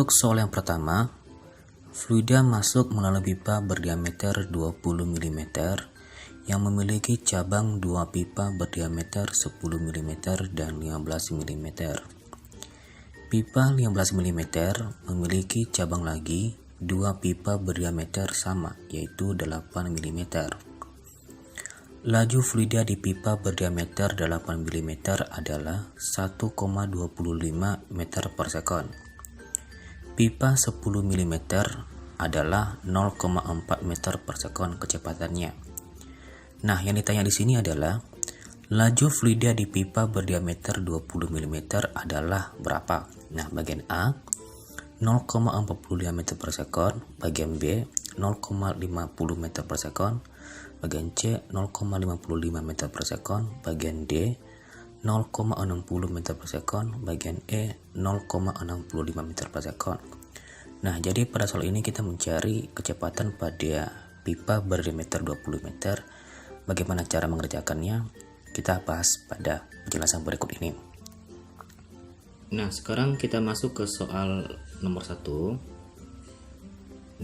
Untuk soal yang pertama, fluida masuk melalui pipa berdiameter 20 mm yang memiliki cabang 2 pipa berdiameter 10 mm dan 15 mm. Pipa 15 mm memiliki cabang lagi 2 pipa berdiameter sama, yaitu 8 mm. Laju fluida di pipa berdiameter 8 mm adalah 1,25 meter per sekon. Pipa 10 mm adalah 0,4 meter per sekon kecepatannya. Nah, yang ditanya di sini adalah laju fluida di pipa berdiameter 20 mm adalah berapa? Nah, bagian A 0,45 meter per sekon, bagian B 0,50 meter per sekon, bagian C 0,55 meter per sekon, bagian D 0,60 meter per sekon, bagian E 0,65 meter per sekon. Nah, jadi pada soal ini kita mencari kecepatan pada pipa berdiameter 20 meter. Bagaimana cara mengerjakannya? Kita bahas pada penjelasan berikut ini. Nah, sekarang kita masuk ke soal nomor 1.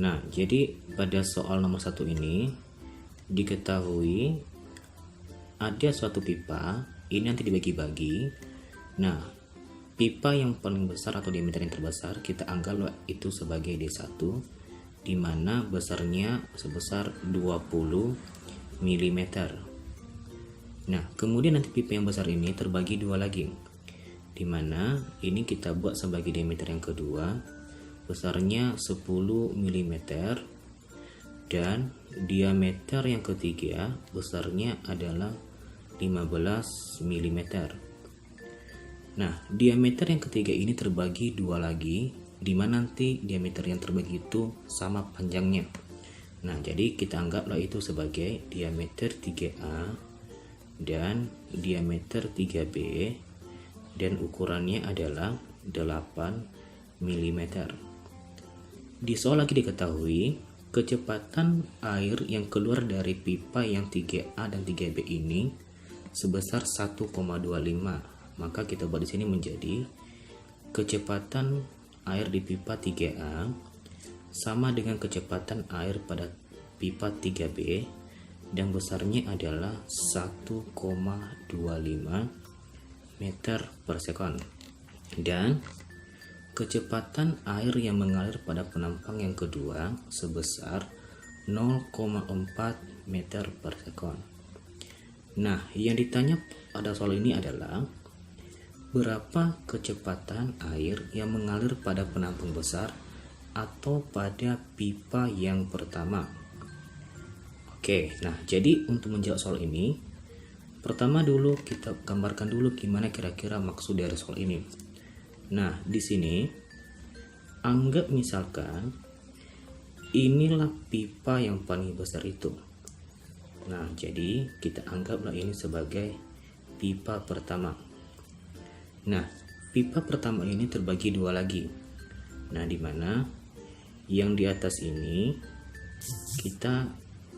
Nah, jadi pada soal nomor 1 ini diketahui ada suatu pipa, ini nanti dibagi-bagi. Nah, pipa yang paling besar atau diameter yang terbesar kita anggap itu sebagai D1, di mana besarnya sebesar 20 mm. Nah, kemudian nanti pipa yang besar ini terbagi dua lagi, di mana ini kita buat sebagai diameter yang kedua, besarnya 10 mm, dan diameter yang ketiga besarnya adalah 15 mm. Nah, diameter yang ketiga ini terbagi dua lagi, di mana nanti diameter yang terbagi itu sama panjangnya. Nah, jadi kita anggaplah itu sebagai diameter 3A dan diameter 3B, dan ukurannya adalah 8 mm. Di soal lagi diketahui kecepatan air yang keluar dari pipa yang 3A dan 3B ini sebesar 1,25. Maka kita buat di sini menjadi kecepatan air di pipa 3A sama dengan kecepatan air pada pipa 3B, dan besarnya adalah 1,25 meter per sekon. Dan kecepatan air yang mengalir pada penampang yang kedua sebesar 0,4 meter per sekon. Nah, yang ditanya pada soal ini adalah berapa kecepatan air yang mengalir pada penampung besar atau pada pipa yang pertama. Oke, nah jadi untuk menjawab soal ini, pertama dulu kita gambarkan dulu gimana kira-kira maksud dari soal ini. Nah, di sini anggap misalkan inilah pipa yang paling besar itu. Nah, jadi kita anggaplah ini sebagai pipa pertama. Nah, pipa pertama ini terbagi dua lagi. Nah, di mana yang di atas ini kita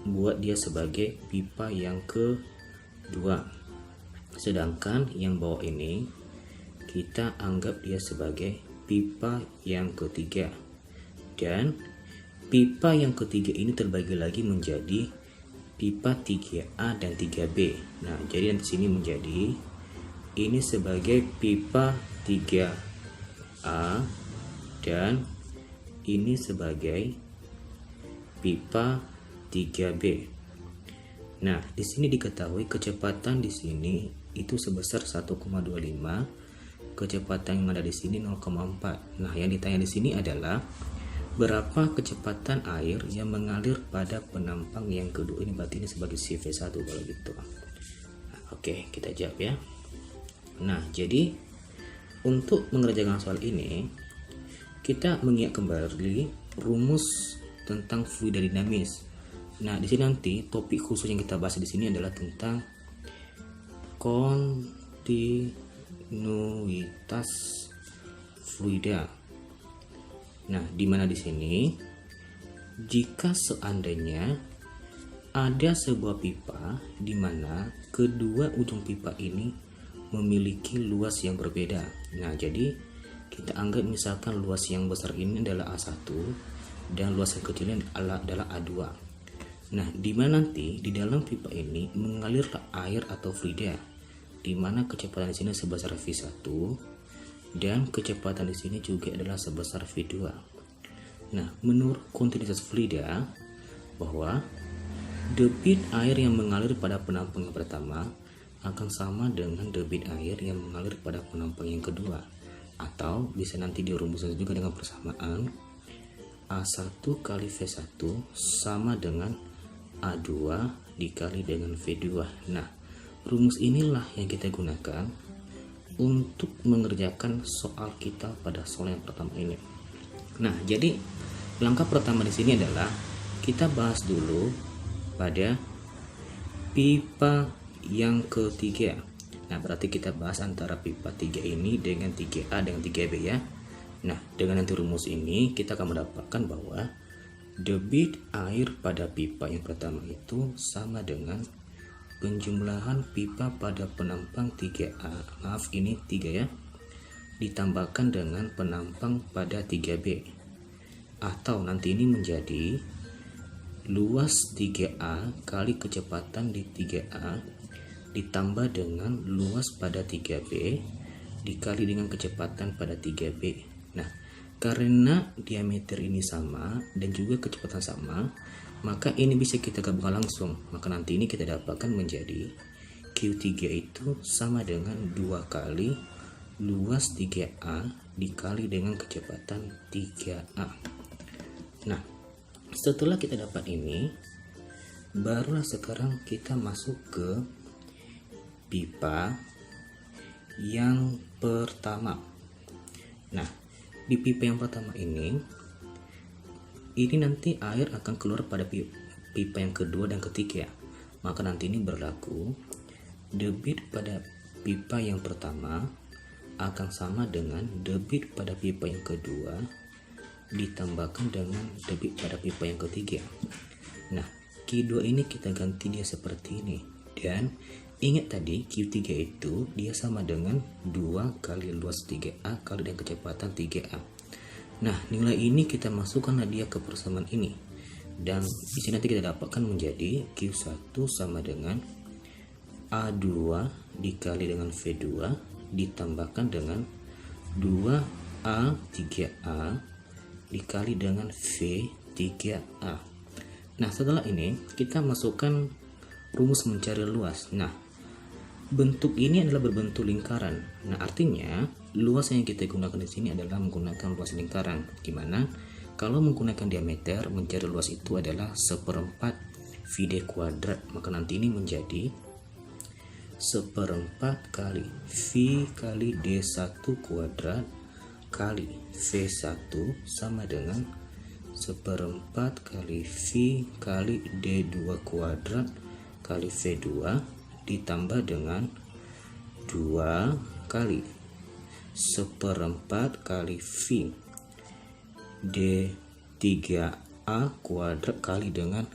buat dia sebagai pipa yang kedua, sedangkan yang bawah ini kita anggap dia sebagai pipa yang ketiga, dan pipa yang ketiga ini terbagi lagi menjadi pipa 3A dan 3B. Nah, jadi di sini menjadi ini sebagai pipa 3A dan ini sebagai pipa 3B. Nah, di sini diketahui kecepatan di sini itu sebesar 1,25. Kecepatan yang ada di sini 0,4. Nah, yang ditanya di sini adalah berapa kecepatan air yang mengalir pada penampang yang kedua. Ini berarti ini sebagai CV1 kalau gitu. Nah, oke, kita jawab ya. Nah, jadi untuk mengerjakan soal ini kita mengingat kembali rumus tentang fluida dinamis. Nah, di sini nanti topik khusus yang kita bahas di sini adalah tentang kontinuitas fluida. Nah, di mana di sini jika seandainya ada sebuah pipa di mana kedua ujung pipa ini memiliki luas yang berbeda. Nah, jadi kita anggap misalkan luas yang besar ini adalah A1 dan luas yang kecil ini adalah A2. Nah, di mana nanti di dalam pipa ini mengalir air atau fluida, di mana kecepatan di sini sebesar V1 dan kecepatan di sini juga adalah sebesar V2. Nah, menurut kontinuitas fluida bahwa debit air yang mengalir pada penampang yang pertama akan sama dengan debit air yang mengalir pada penampang yang kedua, atau bisa nanti dirumuskan juga dengan persamaan A1 kali V1 sama dengan A2 dikali dengan V2. Nah, rumus inilah yang kita gunakan untuk mengerjakan soal kita pada soal yang pertama ini. Nah, jadi langkah pertama di sini adalah kita bahas dulu pada pipa yang ketiga. Nah, berarti kita bahas antara pipa 3 ini dengan 3A dengan 3B ya. Nah, dengan nanti rumus ini kita akan mendapatkan bahwa debit air pada pipa yang pertama itu sama dengan penjumlahan pipa pada penampang 3A, maaf ini 3 ya, ditambahkan dengan penampang pada 3B, atau nanti ini menjadi luas 3A kali kecepatan di 3A ditambah dengan luas pada 3B dikali dengan kecepatan pada 3B. Nah, karena diameter ini sama dan juga kecepatan sama, maka ini bisa kita gabungkan langsung. Maka nanti ini kita dapatkan menjadi Q3 itu sama dengan 2 kali luas 3A dikali dengan kecepatan 3A. Nah, setelah kita dapat ini, barulah sekarang kita masuk ke pipa yang pertama. Nah, di pipa yang pertama ini nanti air akan keluar pada pipa yang kedua dan ketiga. Maka nanti ini berlaku debit pada pipa yang pertama akan sama dengan debit pada pipa yang kedua ditambahkan dengan debit pada pipa yang ketiga. Nah, Q2 ini kita ganti dia seperti ini, dan ingat tadi Q3 itu dia sama dengan 2 kali luas 3A kali dengan kecepatan 3A. Nah, nilai ini kita masukkan dia ke persamaan ini, dan di sini nanti kita dapatkan menjadi Q1 sama dengan A2 dikali dengan V2 ditambahkan dengan 2A 3A dikali dengan V3A. Nah, setelah ini kita masukkan rumus mencari luas. Nah, bentuk ini adalah berbentuk lingkaran. Nah, artinya luas yang kita gunakan di sini adalah menggunakan luas lingkaran. Gimana? Kalau menggunakan diameter, mencari luas itu adalah 1/4 VD kuadrat. Maka nanti ini menjadi 1/4 kali V kali D1 kuadrat kali V1 sama dengan 1/4 kali V kali D2 kuadrat kali V2 ditambah dengan 2 kali 1/4 kali V D3A kuadrat kali dengan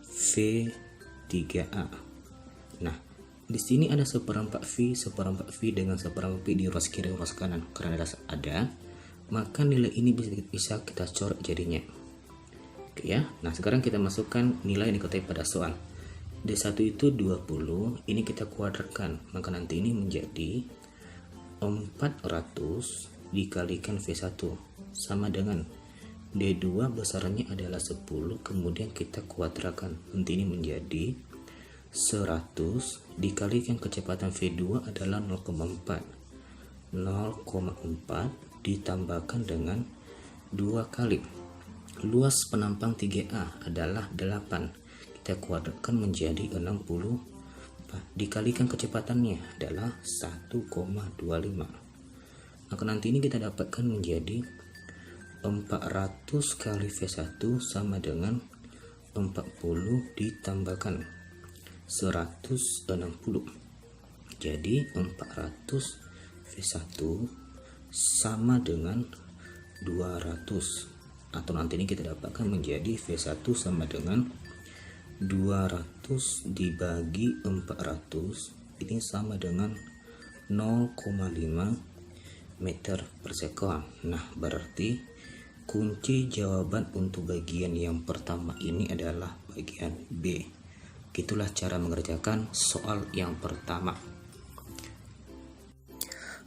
V3A. Nah, di sini ada 1/4 V, 1/4 V dengan 1/4 V di ruas kiri ruas kanan. Karena ada, maka nilai ini bisa kita coret jadinya. Oke ya. Nah, sekarang kita masukkan nilai yang diketahui pada soal. D1 itu 20, ini kita kuadratkan. Maka nanti ini menjadi 400 dikalikan V1 sama dengan D2 besarnya adalah 10, kemudian kita kuadratkan. Nanti ini menjadi 100 dikalikan kecepatan V2 adalah 0,4 ditambahkan dengan 2 kali luas penampang 3A adalah 8, kita kuadratkan menjadi 60 dikalikan kecepatannya adalah 1,25. maka nanti ini kita dapatkan menjadi 400 kali V1 sama dengan 40 ditambahkan 160. Jadi 400 V1 sama dengan 200, atau nanti ini kita dapatkan menjadi V1 sama dengan 200 dibagi 400, ini sama dengan 0,5 meter per sekon. Nah, berarti kunci jawaban untuk bagian yang pertama ini adalah bagian B. Itulah cara mengerjakan soal yang pertama.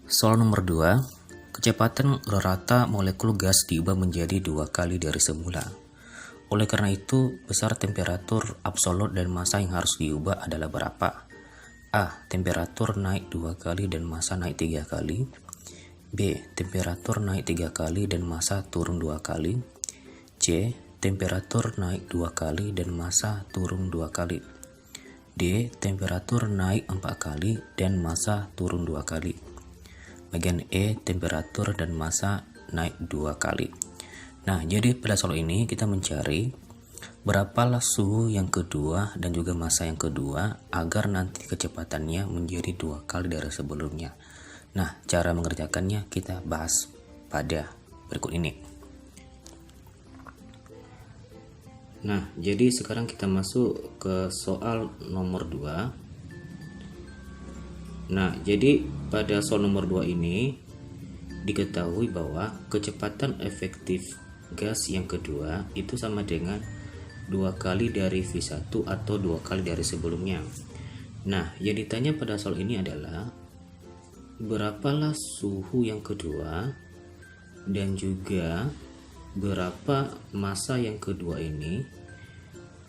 Soal nomor 2, kecepatan rata molekul gas diubah menjadi 2 kali dari semula. Oleh karena itu, besar temperatur absolut dan massa yang harus diubah adalah berapa? A. Temperatur naik 2 kali dan massa naik 3 kali. B. Temperatur naik 3 kali dan massa turun 2 kali. C. Temperatur naik 2 kali dan massa turun 2 kali. D. Temperatur naik 4 kali dan massa turun 2 kali. Bagian E. Temperatur dan massa naik 2 kali. Nah, jadi pada soal ini kita mencari berapalah suhu yang kedua dan juga massa yang kedua agar nanti kecepatannya menjadi 2 kali dari sebelumnya. Nah, cara mengerjakannya kita bahas pada berikut ini. Nah, jadi sekarang kita masuk ke soal nomor 2. Nah, jadi pada soal nomor 2 ini diketahui bahwa kecepatan efektif gas yang kedua itu sama dengan 2 kali dari V1 atau 2 kali dari sebelumnya. Nah, yang ditanya pada soal ini adalah berapalah suhu yang kedua dan juga berapa massa yang kedua ini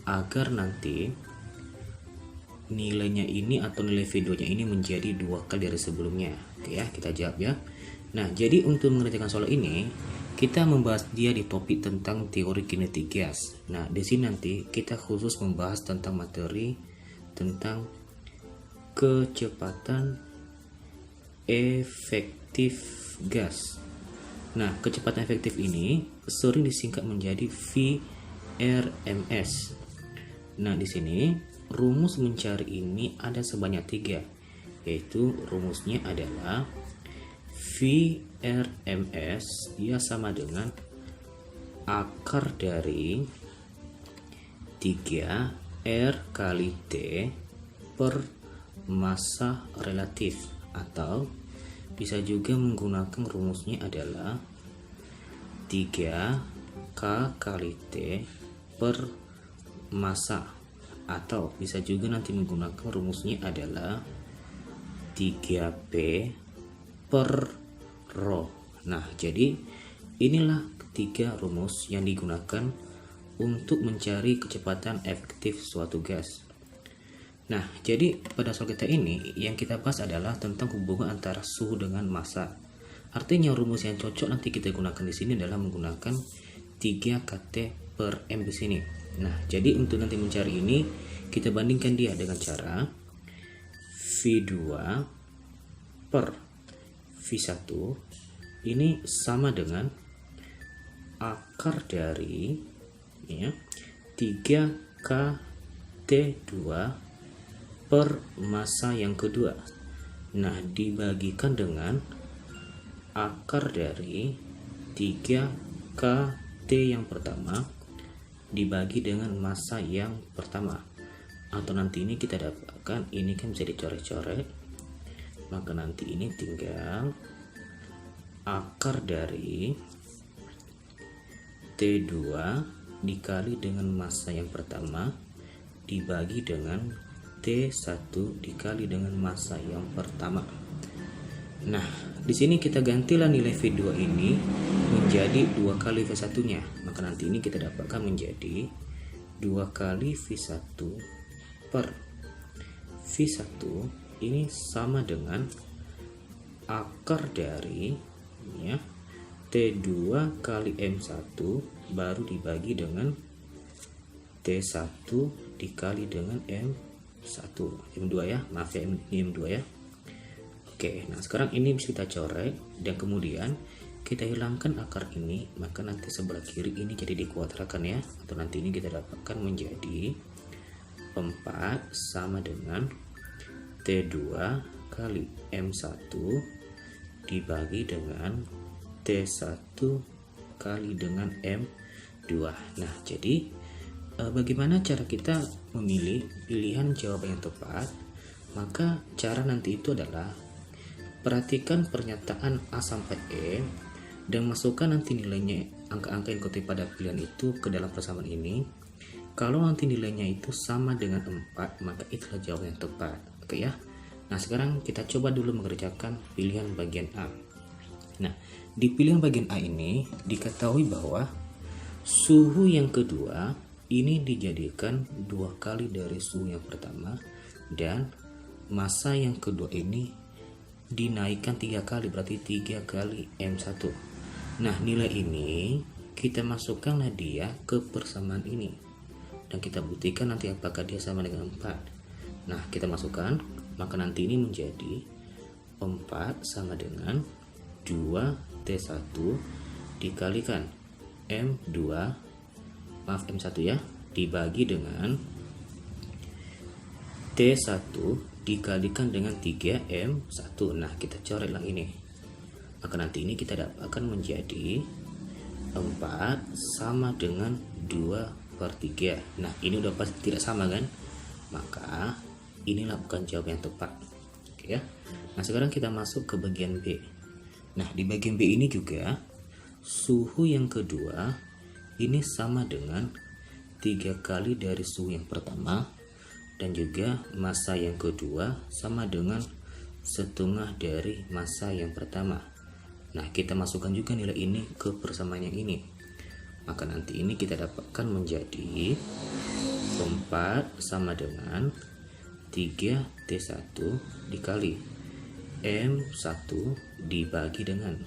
agar nanti nilainya ini atau nilai V2-nya ini menjadi 2 kali dari sebelumnya. Oke ya, kita jawab ya. Nah, jadi untuk mengerjakan soal ini kita membahas dia di topik tentang teori kinetik gas. Nah, di sini nanti kita khusus membahas tentang materi tentang kecepatan efektif gas. Nah, kecepatan efektif ini sering disingkat menjadi VRMS. Nah, di sini rumus mencari ini ada sebanyak 3, yaitu rumusnya adalah VRMS dia sama dengan akar dari 3R kali T per massa relatif, atau bisa juga menggunakan rumusnya adalah 3K kali T per massa, atau bisa juga nanti menggunakan rumusnya adalah 3P per rho. Nah, jadi inilah ketiga rumus yang digunakan untuk mencari kecepatan efektif suatu gas. Nah, jadi pada soal kita ini yang kita bahas adalah tentang hubungan antara suhu dengan massa. Artinya rumus yang cocok nanti kita gunakan di sini adalah menggunakan 3kT per M di sini. Nah, jadi untuk nanti mencari ini kita bandingkan dia dengan cara V2 per V1 ini sama dengan akar dari 3kT2 per massa yang kedua. Nah, dibagikan dengan akar dari 3kT yang pertama dibagi dengan massa yang pertama. Atau nanti ini kita dapatkan, ini kan bisa dicoret-coret, maka nanti ini tinggal akar dari T2 dikali dengan massa yang pertama dibagi dengan T1 dikali dengan massa yang pertama. Nah, di sini kita gantilah nilai V2 ini menjadi 2 kali V1-nya. Maka nanti ini kita dapatkan menjadi 2 kali V1 per V1 ini sama dengan akar dari T2 kali M1 baru dibagi dengan T1 dikali dengan M1, M2 ya, maaf ya, ini M2 ya. Oke, nah sekarang ini bisa kita coret dan kemudian kita hilangkan akar ini, maka nanti sebelah kiri ini jadi dikuadrakan ya, atau nanti ini kita dapatkan menjadi 4 sama dengan T2 kali M1 dibagi dengan T1 kali dengan M2. Nah, jadi bagaimana cara kita memilih pilihan jawaban yang tepat? Maka cara nanti itu adalah perhatikan pernyataan A sampai E dan masukkan nanti nilainya, angka-angka yang kutip pada pilihan itu ke dalam persamaan ini. Kalau nanti nilainya itu sama dengan 4, maka itulah jawaban yang tepat. Oke ya. Nah, sekarang kita coba dulu mengerjakan pilihan bagian A. Nah, di pilihan bagian A ini diketahui bahwa suhu yang kedua ini dijadikan 2 kali dari suhu yang pertama, dan massa yang kedua ini dinaikkan 3 kali, berarti 3 kali M1. Nah, nilai ini kita masukkanlah dia ke persamaan ini dan kita buktikan nanti apakah dia sama dengan 4. Nah, kita masukkan, maka nanti ini menjadi 4 sama dengan 2T1 dikalikan M1 ya, dibagi dengan T1 dikalikan dengan 3M1. Nah, kita coretlah ini. Maka nanti ini kita dapatkan menjadi 4 sama dengan 2/3. Nah, ini udah pasti tidak sama kan? Maka inilah bukan jawaban yang tepat. Oke ya. Nah, sekarang kita masuk ke bagian B. Nah, di bagian B ini juga suhu yang kedua ini sama dengan 3 kali dari suhu yang pertama, dan juga massa yang kedua sama dengan setengah dari massa yang pertama. Nah, kita masukkan juga nilai ini ke persamaan yang ini. Maka nanti ini kita dapatkan menjadi 4 sama dengan 3T1 dikali M1 dibagi dengan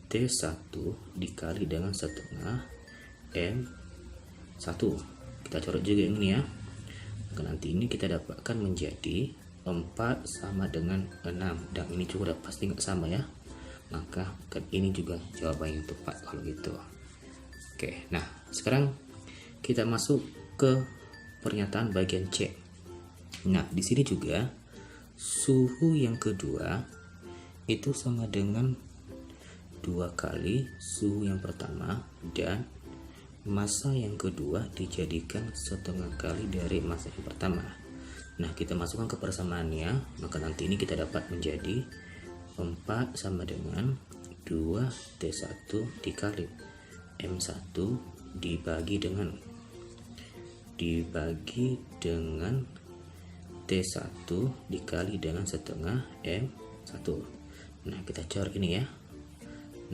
T1 dikali dengan setengah M1. Kita coret juga ini ya. Maka nanti ini kita dapatkan menjadi 4 sama dengan 6, dan ini juga udah pasti nggak sama ya. Maka ini juga jawaban yang tepat kalau gitu. Oke, nah sekarang kita masuk ke pernyataan bagian C. Nah, di sini juga suhu yang kedua itu sama dengan 2 kali suhu yang pertama, dan massa yang kedua dijadikan setengah kali dari massa yang pertama. Nah, kita masukkan ke persamaannya, maka nanti ini kita dapat menjadi 4 sama dengan 2T1 dikali M1 dibagi dengan T1 dikali dengan setengah M1. Nah, kita coret ini ya.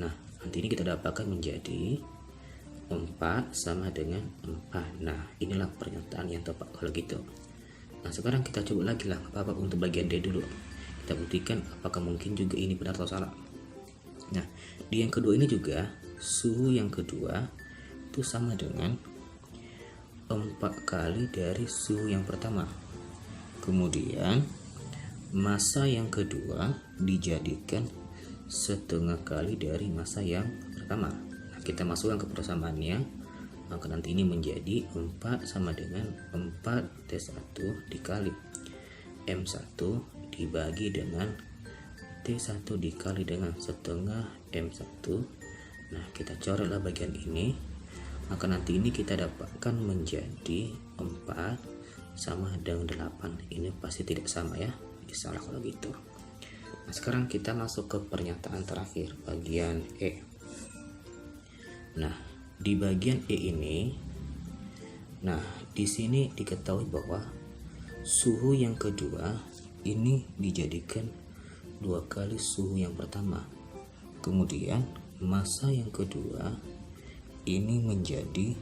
Nah, nanti ini kita dapatkan menjadi 4 sama dengan 4. Nah, inilah pernyataan yang tepat kalau gitu. Nah, sekarang kita coba lagi lah apa-apa untuk bagian D dulu. Kita buktikan apakah mungkin juga ini benar atau salah. Nah, di yang kedua ini juga suhu yang kedua itu sama dengan 4 kali dari suhu yang pertama. Kemudian massa yang kedua dijadikan setengah kali dari massa yang pertama. Nah, kita masukkan ke persamaannya, maka nanti ini menjadi 4 sama dengan 4T1 dikali M1 dibagi dengan T1 dikali dengan setengah M1. Nah, kita coretlah bagian ini, maka nanti ini kita dapatkan menjadi 4 sama dengan 8. Ini pasti tidak sama ya, ini salah kalau gitu. Nah, sekarang kita masuk ke pernyataan terakhir, bagian E. Nah, di bagian E ini, nah di sini diketahui bahwa suhu yang kedua ini dijadikan 2 kali suhu yang pertama. Kemudian massa yang kedua ini menjadi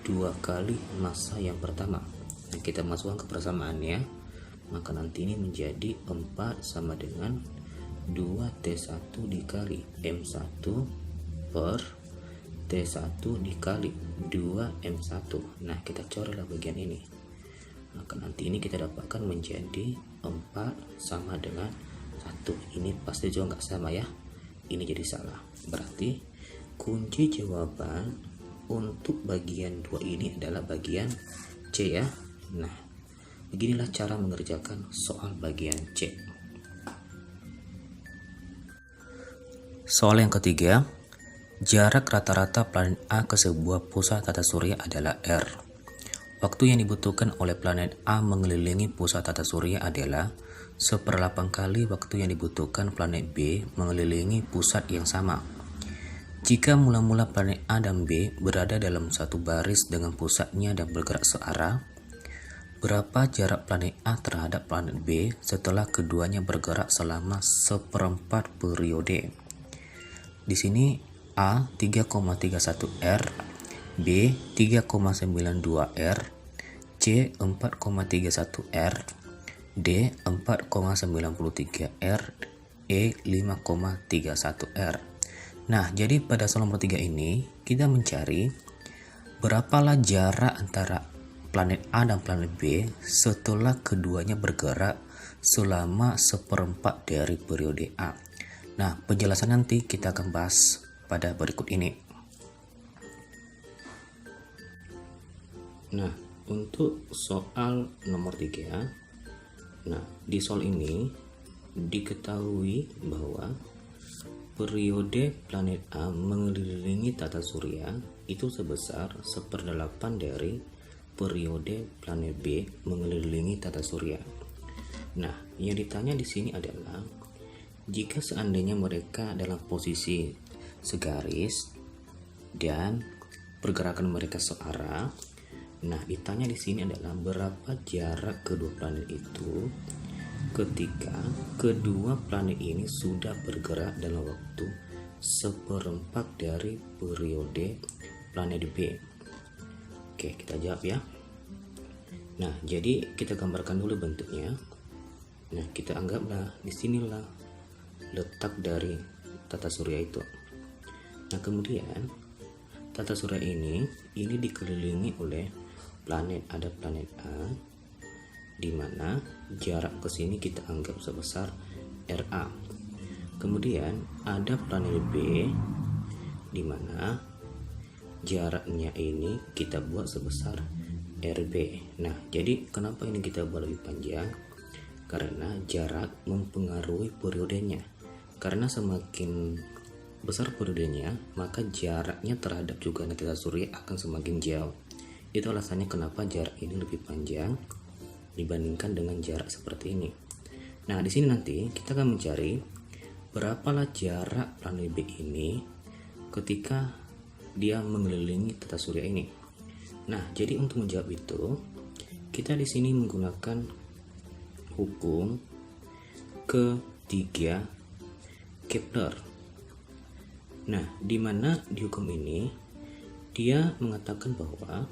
2 kali massa yang pertama. Nah, kita masukkan ke persamaannya, maka nanti ini menjadi 4 sama dengan 2T1 dikali M1 per T1 dikali 2M1. Nah, kita coretlah bagian ini, maka nanti ini kita dapatkan menjadi 4 sama dengan 1. Ini pasti juga nggak sama ya, ini jadi salah. Berarti kunci jawaban untuk bagian 2 ini adalah bagian C ya. Nah, beginilah cara mengerjakan soal bagian C. Soal yang ketiga, jarak rata-rata planet A ke sebuah pusat tata surya adalah R. Waktu yang dibutuhkan oleh planet A mengelilingi pusat tata surya adalah 1/8 kali waktu yang dibutuhkan planet B mengelilingi pusat yang sama. Jika mula-mula planet A dan B berada dalam satu baris dengan pusatnya dan bergerak searah, berapa jarak planet A terhadap planet B setelah keduanya bergerak selama 1/4 periode? Di sini A 3,31 R, B 3,92 R, C 4,31 R, D 4,93 R, E 5,31 R. Nah, jadi pada soal nomor 3 ini kita mencari berapalah jarak antara planet A dan planet B setelah keduanya bergerak selama 1/4 dari periode A. Nah, penjelasan nanti kita akan bahas pada berikut ini. Nah, untuk soal nomor 3, nah, di soal ini diketahui bahwa periode planet A mengelilingi tata surya itu sebesar 1/8 dari periode planet B mengelilingi tata surya. Nah, yang ditanya di sini adalah jika seandainya mereka dalam posisi segaris dan pergerakan mereka searah. Nah, ditanya di sini adalah berapa jarak kedua planet itu ketika kedua planet ini sudah bergerak dalam waktu 1/4 dari periode planet B. Oke, kita jawab ya. Nah, jadi kita gambarkan dulu bentuknya. Nah, kita anggaplah di sinilah letak dari tata surya itu. Nah, kemudian tata surya ini dikelilingi oleh planet. Ada planet A di mana jarak ke sini kita anggap sebesar RA. Kemudian ada planet B di mana jaraknya ini kita buat sebesar RB. Nah, jadi kenapa ini kita buat lebih panjang? Karena jarak mempengaruhi periodenya. Karena semakin besar periodenya, maka jaraknya terhadap juga tata surya akan semakin jauh. Itu alasannya kenapa jarak ini lebih panjang dibandingkan dengan jarak seperti ini. Nah, di sini nanti kita akan mencari berapalah jarak planet B ini ketika dia mengelilingi tata surya ini. Nah, jadi untuk menjawab itu, kita di sini menggunakan hukum ketiga Kepler. Nah, di mana di hukum ini dia mengatakan bahwa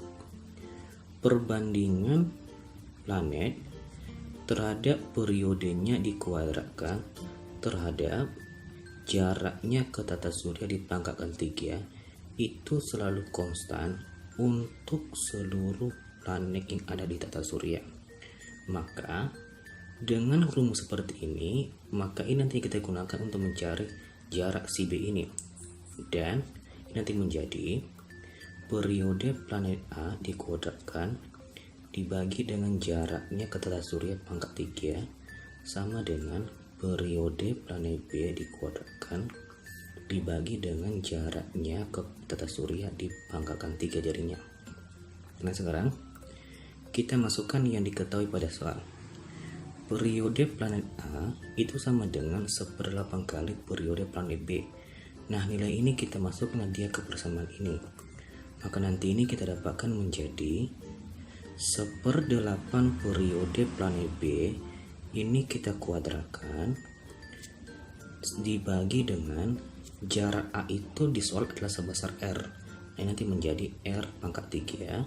perbandingan planet terhadap periodenya dikuadratkan terhadap jaraknya ke tata surya dipangkatkan 3 itu selalu konstan untuk seluruh planet yang ada di tata surya. Maka dengan rumus seperti ini, maka ini nanti kita gunakan untuk mencari jarak si B ini. Dan nanti menjadi periode planet A dikuadratkan dibagi dengan jaraknya ke tata surya pangkat 3 sama dengan periode planet B dikuadratkan dibagi dengan jaraknya ke tata surya dipangkatkan 3 jadinya. Nah, sekarang kita masukkan yang diketahui pada soal. Periode planet A itu sama dengan 1/8 kali periode planet B. Nah, nilai ini kita masukkan dia ke persamaan ini. Maka nanti ini kita dapatkan menjadi 1/8 periode planet B ini kita kuadratkan dibagi dengan jarak A itu di soal adalah sebesar R. Nah, nanti menjadi R pangkat 3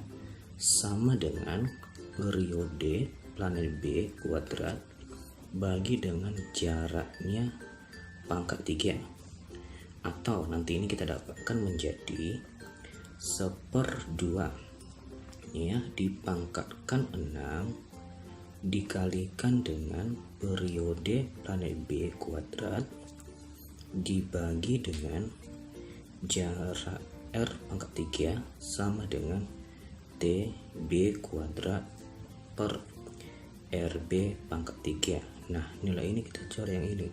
sama dengan periode planet B kuadrat bagi dengan jaraknya pangkat 3. Atau nanti ini kita dapatkan menjadi 1/2 ya, dipangkatkan 6 dikalikan dengan periode planet B kuadrat dibagi dengan jarak R pangkat 3 sama dengan TB kuadrat per RB pangkat 3. Nah, nilai ini kita cari yang ini.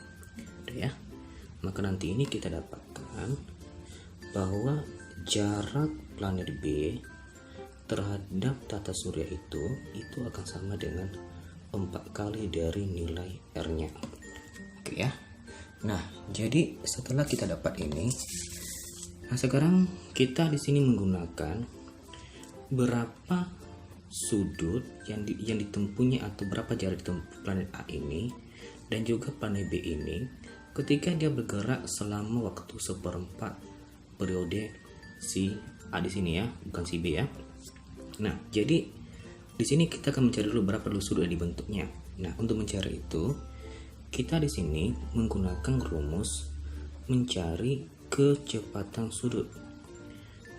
Udah ya. Maka nanti ini kita dapatkan bahwa jarak planet B terhadap tata surya itu akan sama dengan 4 kali dari nilai R-nya. Oke ya. Nah, jadi setelah kita dapat ini, nah sekarang kita di sini menggunakan berapa sudut yang ditempuhnya atau berapa jarak ditempuh planet A ini dan juga planet B ini ketika dia bergerak selama waktu 1/4 periode si A di sini ya, bukan si B ya. Nah, jadi di sini kita akan mencari dulu berapa dulu sudut yang dibentuknya. Nah, untuk mencari itu kita di sini menggunakan rumus mencari kecepatan sudut.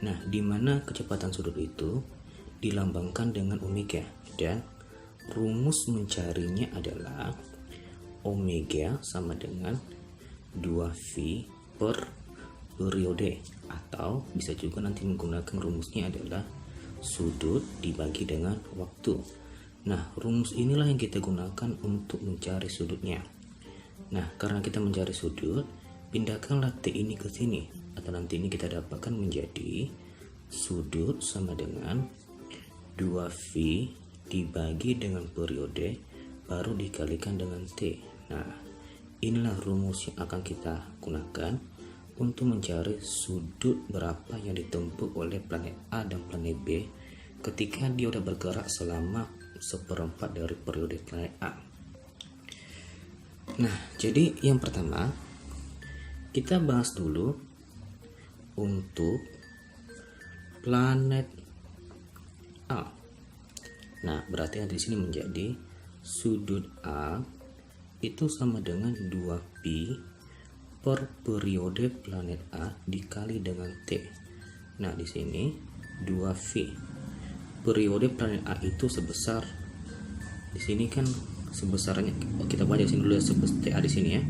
Nah, di mana kecepatan sudut itu dilambangkan dengan omega dan rumus mencarinya adalah omega sama dengan 2V per periode, atau bisa juga nanti menggunakan rumusnya adalah sudut dibagi dengan waktu. Nah, rumus inilah yang kita gunakan untuk mencari sudutnya. Nah, karena kita mencari sudut, pindahkanlah T ini ke sini, atau nanti ini kita dapatkan menjadi sudut sama dengan 2V dibagi dengan periode baru dikalikan dengan T. Nah, inilah rumus yang akan kita gunakan untuk mencari sudut berapa yang ditempuh oleh planet A dan planet B ketika dia udah bergerak selama 1/4 dari periode planet A. Nah, jadi yang pertama kita bahas dulu untuk planet A. Nah, berarti di sini menjadi sudut A itu sama dengan 2Pi per periode planet A dikali dengan T. Nah, di sini 2V. Periode planet A itu sebesar, di sini kan sebesarnya, kita baca sini dulu ya, sebesar TA di sini ya.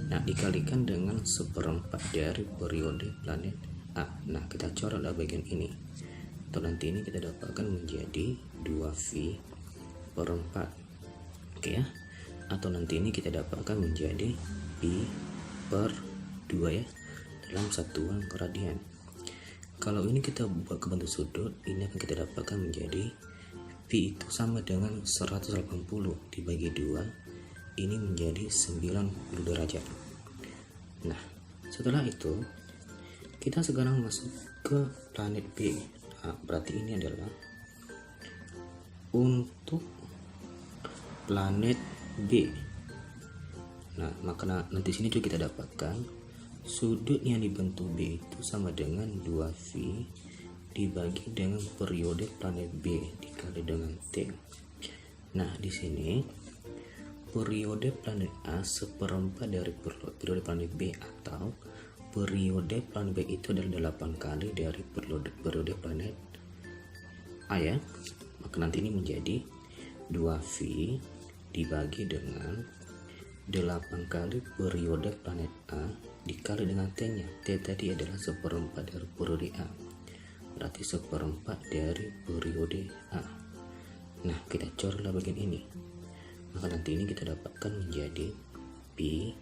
Nah, dikalikan dengan 1/4 dari periode planet A. Nah, kita coretlah bagian ini. Atau nanti ini kita dapatkan menjadi 2V per 4. Oke ya. Atau nanti ini kita dapatkan menjadi Pi per 2 ya, dalam satuan radian. Kalau ini kita buat ke bentuk sudut, ini akan kita dapatkan menjadi Pi itu sama dengan 180 dibagi 2, ini menjadi 90 derajat. Nah, setelah itu kita sekarang masuk ke planet B. Nah, berarti ini adalah untuk planet B. Nah, maka nanti sini juga kita dapatkan sudut yang dibentuk B itu sama dengan 2V dibagi dengan periode planet B dikali dengan T. Nah, di sini periode planet A 1/4 dari periode planet B, atau periode planet B itu adalah 8 kali dari periode planet A ya. Maka nanti ini menjadi 2V dibagi dengan 8 kali periode planet A dikali dengan T-nya. T tadi adalah 1/4 dari periode A, berarti 1/4 dari periode A. Nah, kita coretlah bagian ini. Maka nanti ini kita dapatkan menjadi Pi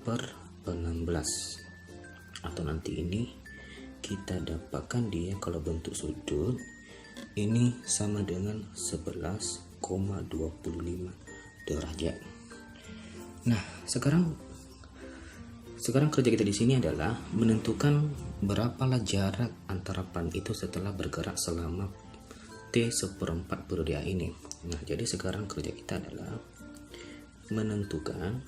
per 16. Atau nanti ini kita dapatkan dia kalau bentuk sudut ini sama dengan 11,25 derajat. Nah, sekarang kerja kita di sini adalah menentukan berapalah jarak antara planet itu setelah bergerak selama T 1/4 periode A ini. Nah, jadi sekarang kerja kita adalah menentukan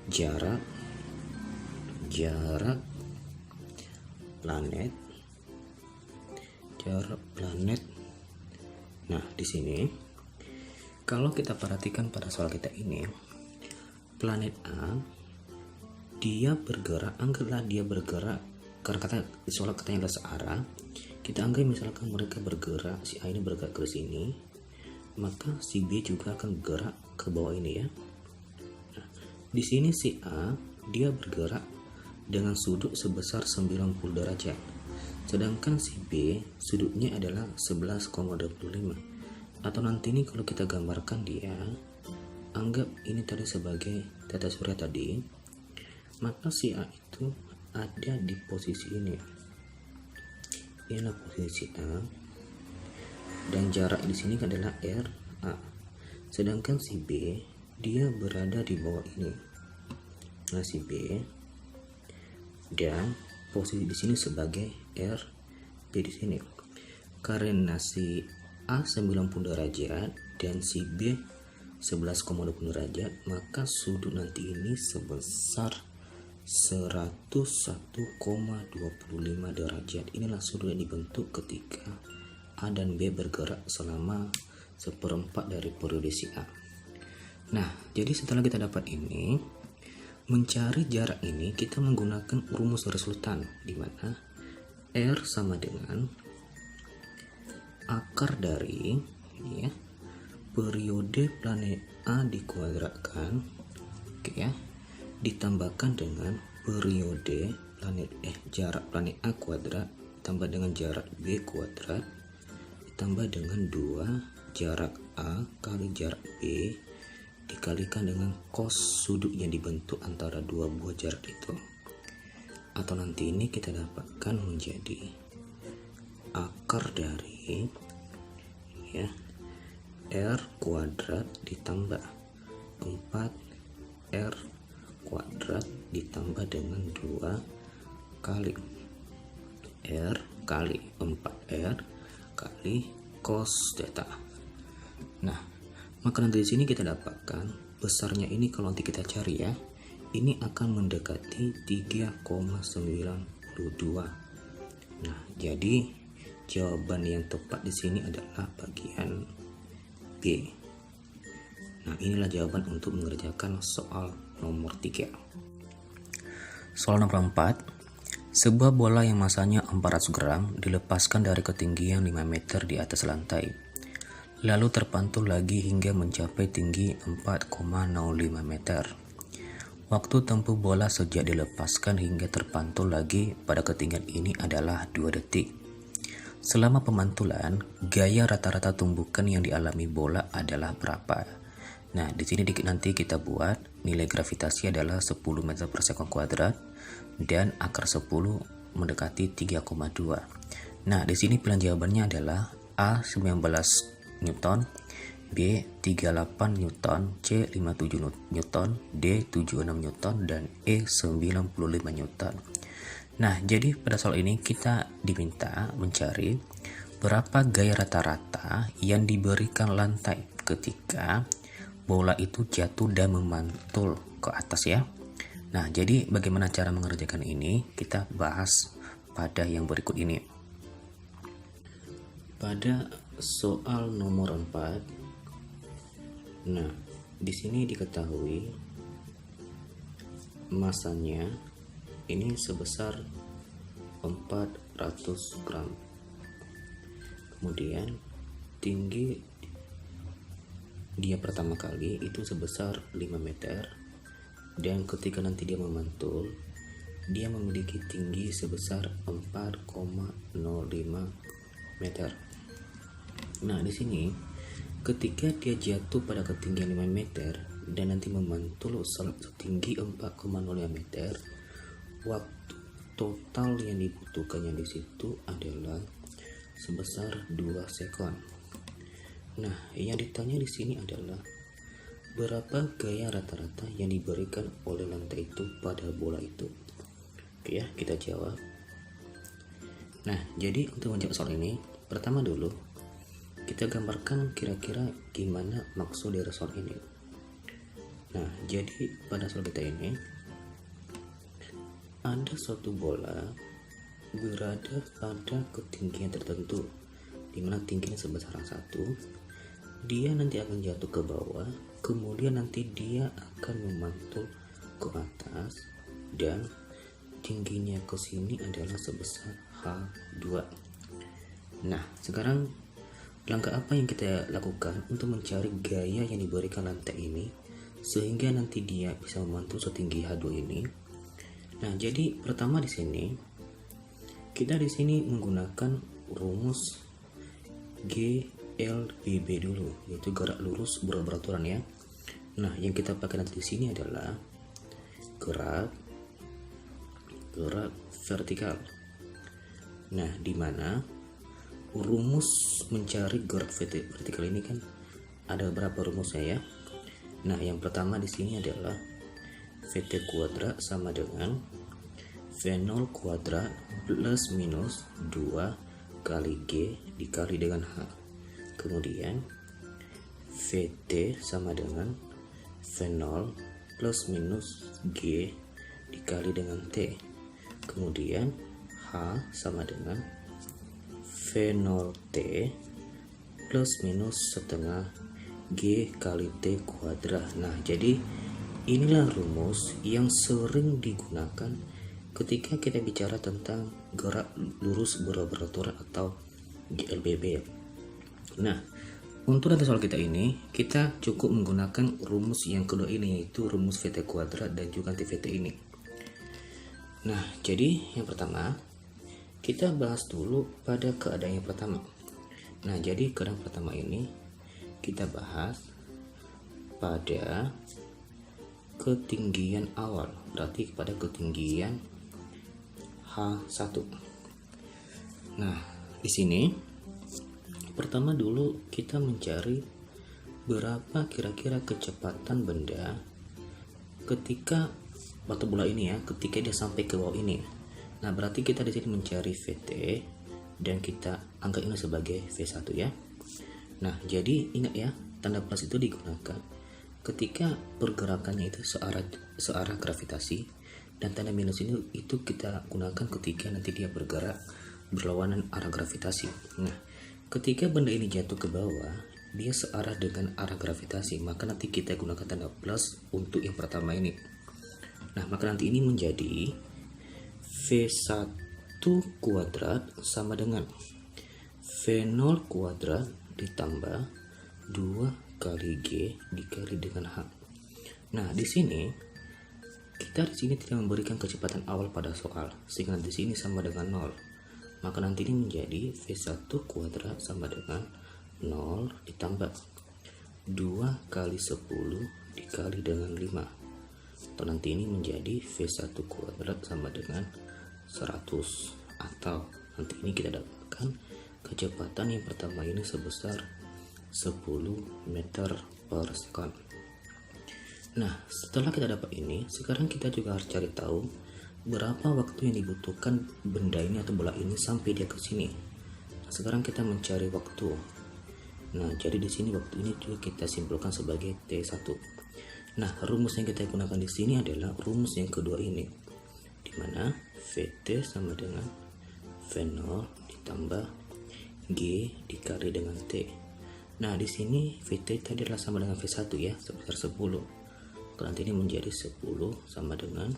jarak planet. Nah, di sini kalau kita perhatikan pada soal kita ini, planet A dia bergerak, anggaplah dia bergerak, karena soal katanya adalah searah, kita anggap misalkan mereka bergerak, si A ini bergerak ke sini, maka si B juga akan bergerak ke bawah ini ya. Nah, di sini si A dia bergerak dengan sudut sebesar 90 derajat, sedangkan si B sudutnya adalah 11,25. Atau nanti ini kalau kita gambarkan dia, anggap ini tadi sebagai tata surya tadi, maka si A itu ada di posisi ini. Inilah posisi A. dan jarak di sini adalah RA. Sedangkan si B dia berada di bawah ini. Nah, si B dan posisi di sini sebagai RB di sini. Karena si A 90 derajat dan si B 11,20 derajat, maka sudut nanti ini sebesar 101,25 derajat. Inilah sudut yang dibentuk ketika A dan B bergerak selama seperempat dari periode si A. Nah, jadi setelah kita dapat ini, mencari jarak ini kita menggunakan rumus resultan, di mana R sama dengan akar dari ya, periode planet A dikuadratkan, oke ya, ditambahkan dengan periode planet jarak planet A kuadrat tambah dengan jarak B kuadrat ditambah dengan 2 jarak A kali jarak B dikalikan dengan cos sudut yang dibentuk antara dua buah jarak itu, atau nanti ini kita dapatkan menjadi akar dari ya R kuadrat ditambah 4R kuadrat ditambah dengan 2 kali R kali 4R kali cos theta. Nah, maka nanti di sini kita dapatkan besarnya ini, kalau nanti kita cari ya, ini akan mendekati 3,92. Nah, jadi jawaban yang tepat di sini adalah bagian B. Nah, inilah jawaban untuk mengerjakan soal nomor 3. Soal nomor 4. Sebuah bola yang masanya 400 gram dilepaskan dari ketinggian 5 meter di atas lantai, lalu terpantul lagi hingga mencapai tinggi 4,05 meter. Waktu tempuh bola sejak dilepaskan hingga terpantul lagi pada ketinggian ini adalah 2 detik. Selama pemantulan, gaya rata-rata tumbukan yang dialami bola adalah berapa? Nah, di sini nanti kita buat nilai gravitasi adalah 10 meter per sekon kuadrat dan akar 10 mendekati 3,2. Nah, di sini pilihan jawabannya adalah A 19 Newton, B 38 Newton, C 57 Newton, D 76 Newton, dan E 95 Newton. Nah, jadi pada soal ini kita diminta mencari berapa gaya rata-rata yang diberikan lantai ketika bola itu jatuh dan memantul ke atas ya. Nah, jadi bagaimana cara mengerjakan ini? Kita bahas pada yang berikut ini. Pada soal nomor 4, nah di sini diketahui masanya ini sebesar 400 gram. Kemudian tinggi dia pertama kali itu sebesar 5 meter, dan ketika nanti dia memantul dia memiliki tinggi sebesar 4,05 meter. Nah, di sini ketika dia jatuh pada ketinggian 5 meter dan nanti memantul setinggi 4,05 meter, waktu total yang dibutuhkannya di situ adalah sebesar 2 sekon. Nah, yang ditanya di sini adalah berapa gaya rata-rata yang diberikan oleh lantai itu pada bola itu. Oke ya, kita jawab. Nah, jadi untuk menjawab soal ini, pertama dulu kita gambarkan kira-kira gimana maksud dari soal ini. Nah, jadi pada soal kita ini ada suatu bola berada pada ketinggian tertentu, dimana tingginya sebesar 1. Dia nanti akan jatuh ke bawah, kemudian nanti dia akan memantul ke atas, dan tingginya ke sini adalah sebesar H2. Nah, sekarang langkah apa yang kita lakukan untuk mencari gaya yang diberikan lantai ini sehingga nanti dia bisa memantul setinggi H2 ini? Nah, jadi pertama di sini kita menggunakan rumus GLBB dulu, yaitu gerak lurus beraturan ya. Nah, yang kita pakai nanti di sini adalah gerak vertikal. Nah, di mana rumus mencari gerak vertikal ini kan ada beberapa rumusnya ya. Nah, yang pertama di sini adalah VT kuadrat sama dengan V0 kuadrat plus minus 2 kali G dikali dengan H. Kemudian VT sama dengan V0 plus minus G dikali dengan T. Kemudian H sama dengan V0T plus minus setengah G kali T kuadrat. Nah, jadi inilah rumus yang sering digunakan ketika kita bicara tentang gerak lurus beraturan atau GLBB. Nah, untuk nanti soal kita ini, kita cukup menggunakan rumus yang kedua ini, yaitu rumus VT kuadrat dan juga anti VT ini. Nah, jadi yang pertama, kita bahas dulu pada keadaan yang pertama. Nah, jadi keadaan pertama ini kita bahas pada ketinggian awal, berarti pada ketinggian H1. Nah, di sini pertama dulu kita mencari berapa kira-kira kecepatan benda ketika batu bola ini ya, ketika dia sampai ke bawah ini. Nah, berarti kita di sini mencari VT dan kita anggap ini sebagai V1 ya. Nah, jadi ingat ya, tanda plus itu digunakan ketika pergerakannya itu searah gravitasi, dan tanda minus ini itu kita gunakan ketika nanti dia bergerak berlawanan arah gravitasi. Nah, ketika benda ini jatuh ke bawah, dia searah dengan arah gravitasi, maka nanti kita gunakan tanda plus untuk yang pertama ini. Nah, maka nanti ini menjadi V1 kuadrat sama dengan V0 kuadrat ditambah 2 kali G dikali dengan H. Nah, di sini kita tidak memberikan kecepatan awal pada soal, sehingga di sini sama dengan 0. Maka nanti ini menjadi V1 kuadrat sama dengan 0 ditambah 2 kali 10 dikali dengan 5. Atau nanti ini menjadi V1 kuadrat sama dengan 100. Atau nanti ini kita dapatkan kecepatan yang pertama ini sebesar 10 meter per second. Nah, setelah kita dapat ini, sekarang kita juga harus cari tahu berapa waktu yang dibutuhkan benda ini atau bola ini sampai dia ke sini. Nah, sekarang kita mencari waktu. Nah, jadi di sini waktu ini juga kita simpulkan sebagai T1. Nah, rumus yang kita gunakan di sini adalah rumus yang kedua ini, di mana VT sama dengan V0 ditambah G dikali dengan T. Nah, di sini VT tadi adalah sama dengan V1 ya, sebesar 10. Nanti ini menjadi 10 sama dengan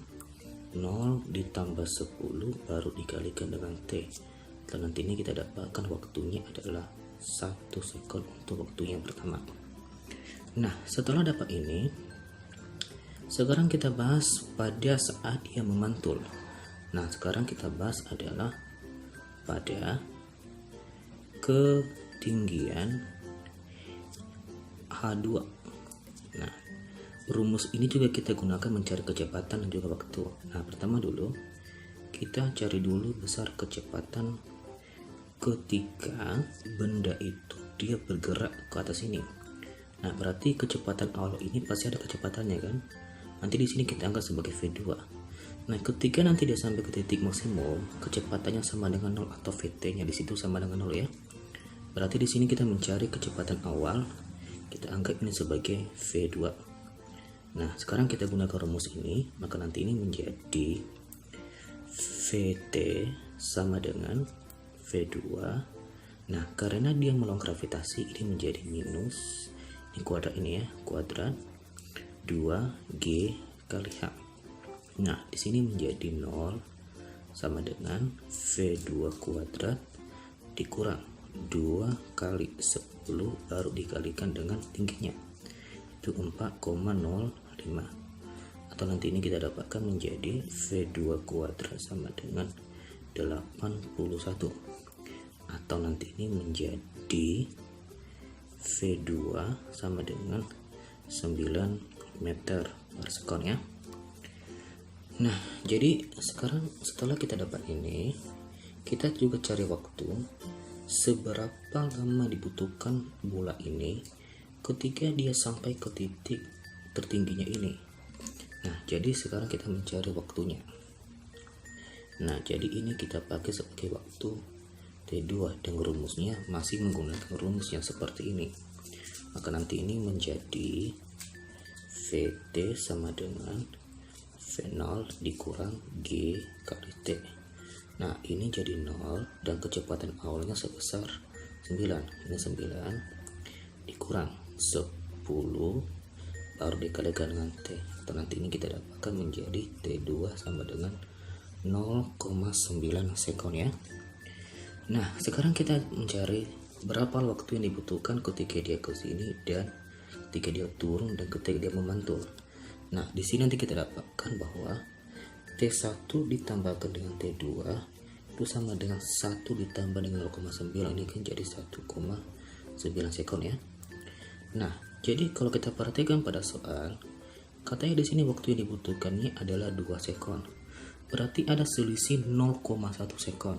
0 ditambah 10 baru dikalikan dengan T. Dan nanti ini kita dapatkan waktunya adalah 1 second untuk waktu yang pertama. Nah, setelah dapat ini, sekarang kita bahas pada saat dia memantul. Nah, sekarang kita bahas adalah pada ketinggian H2. Nah, rumus ini juga kita gunakan mencari kecepatan dan juga waktu. Nah, pertama dulu kita cari dulu besar kecepatan ketika benda itu dia bergerak ke atas ini. Nah, berarti kecepatan awal ini pasti ada kecepatannya kan? Nanti di sini kita anggap sebagai V2. Nah, ketika nanti dia sampai ke titik maksimum, kecepatannya sama dengan 0 atau VT-nya di situ sama dengan 0 ya. Berarti di sini kita mencari kecepatan awal, kita anggap ini sebagai V2. Nah, sekarang kita gunakan rumus ini, maka nanti ini menjadi VT sama dengan V2. Nah, karena dia melawan gravitasi, ini menjadi minus, ini kuadrat ini ya, kuadrat 2G kali H. Nah, di sini menjadi 0 sama dengan V2 kuadrat dikurang 2 kali 10 baru dikalikan dengan tingginya, itu 4,05. Atau nanti ini kita dapatkan menjadi V2 kuadrat sama dengan 81. Atau nanti ini menjadi V2 sama dengan 9 meter per second ya. Nah, jadi sekarang setelah kita dapat ini, kita juga cari waktu seberapa lama dibutuhkan bola ini ketika dia sampai ke titik tertingginya ini. Nah, jadi sekarang kita mencari waktunya. Nah, jadi ini kita pakai sebagai waktu T2 dan rumusnya masih menggunakan rumus yang seperti ini. Maka nanti ini menjadi VT sama dengan V0 dikurang G kali T. Nah, ini jadi 0 dan kecepatan awalnya sebesar 9. Ini 9 dikurang 10 baru dikalikan dengan T. Atau nanti ini kita dapatkan menjadi T2 sama dengan 0,9 sekon ya. Nah, sekarang kita mencari berapa waktu yang dibutuhkan ketika dia ke sini dan ketika dia turun dan ketika dia memantul. Nah, di sini nanti kita dapatkan bahwa T1 ditambahkan dengan T2 itu sama dengan 1 ditambah dengan 0,9, ini kan jadi 1,9 sekon ya. Nah, jadi kalau kita perhatikan pada soal, katanya di sini waktu yang dibutuhkannya adalah 2 sekon. Berarti ada selisih 0,1 sekon.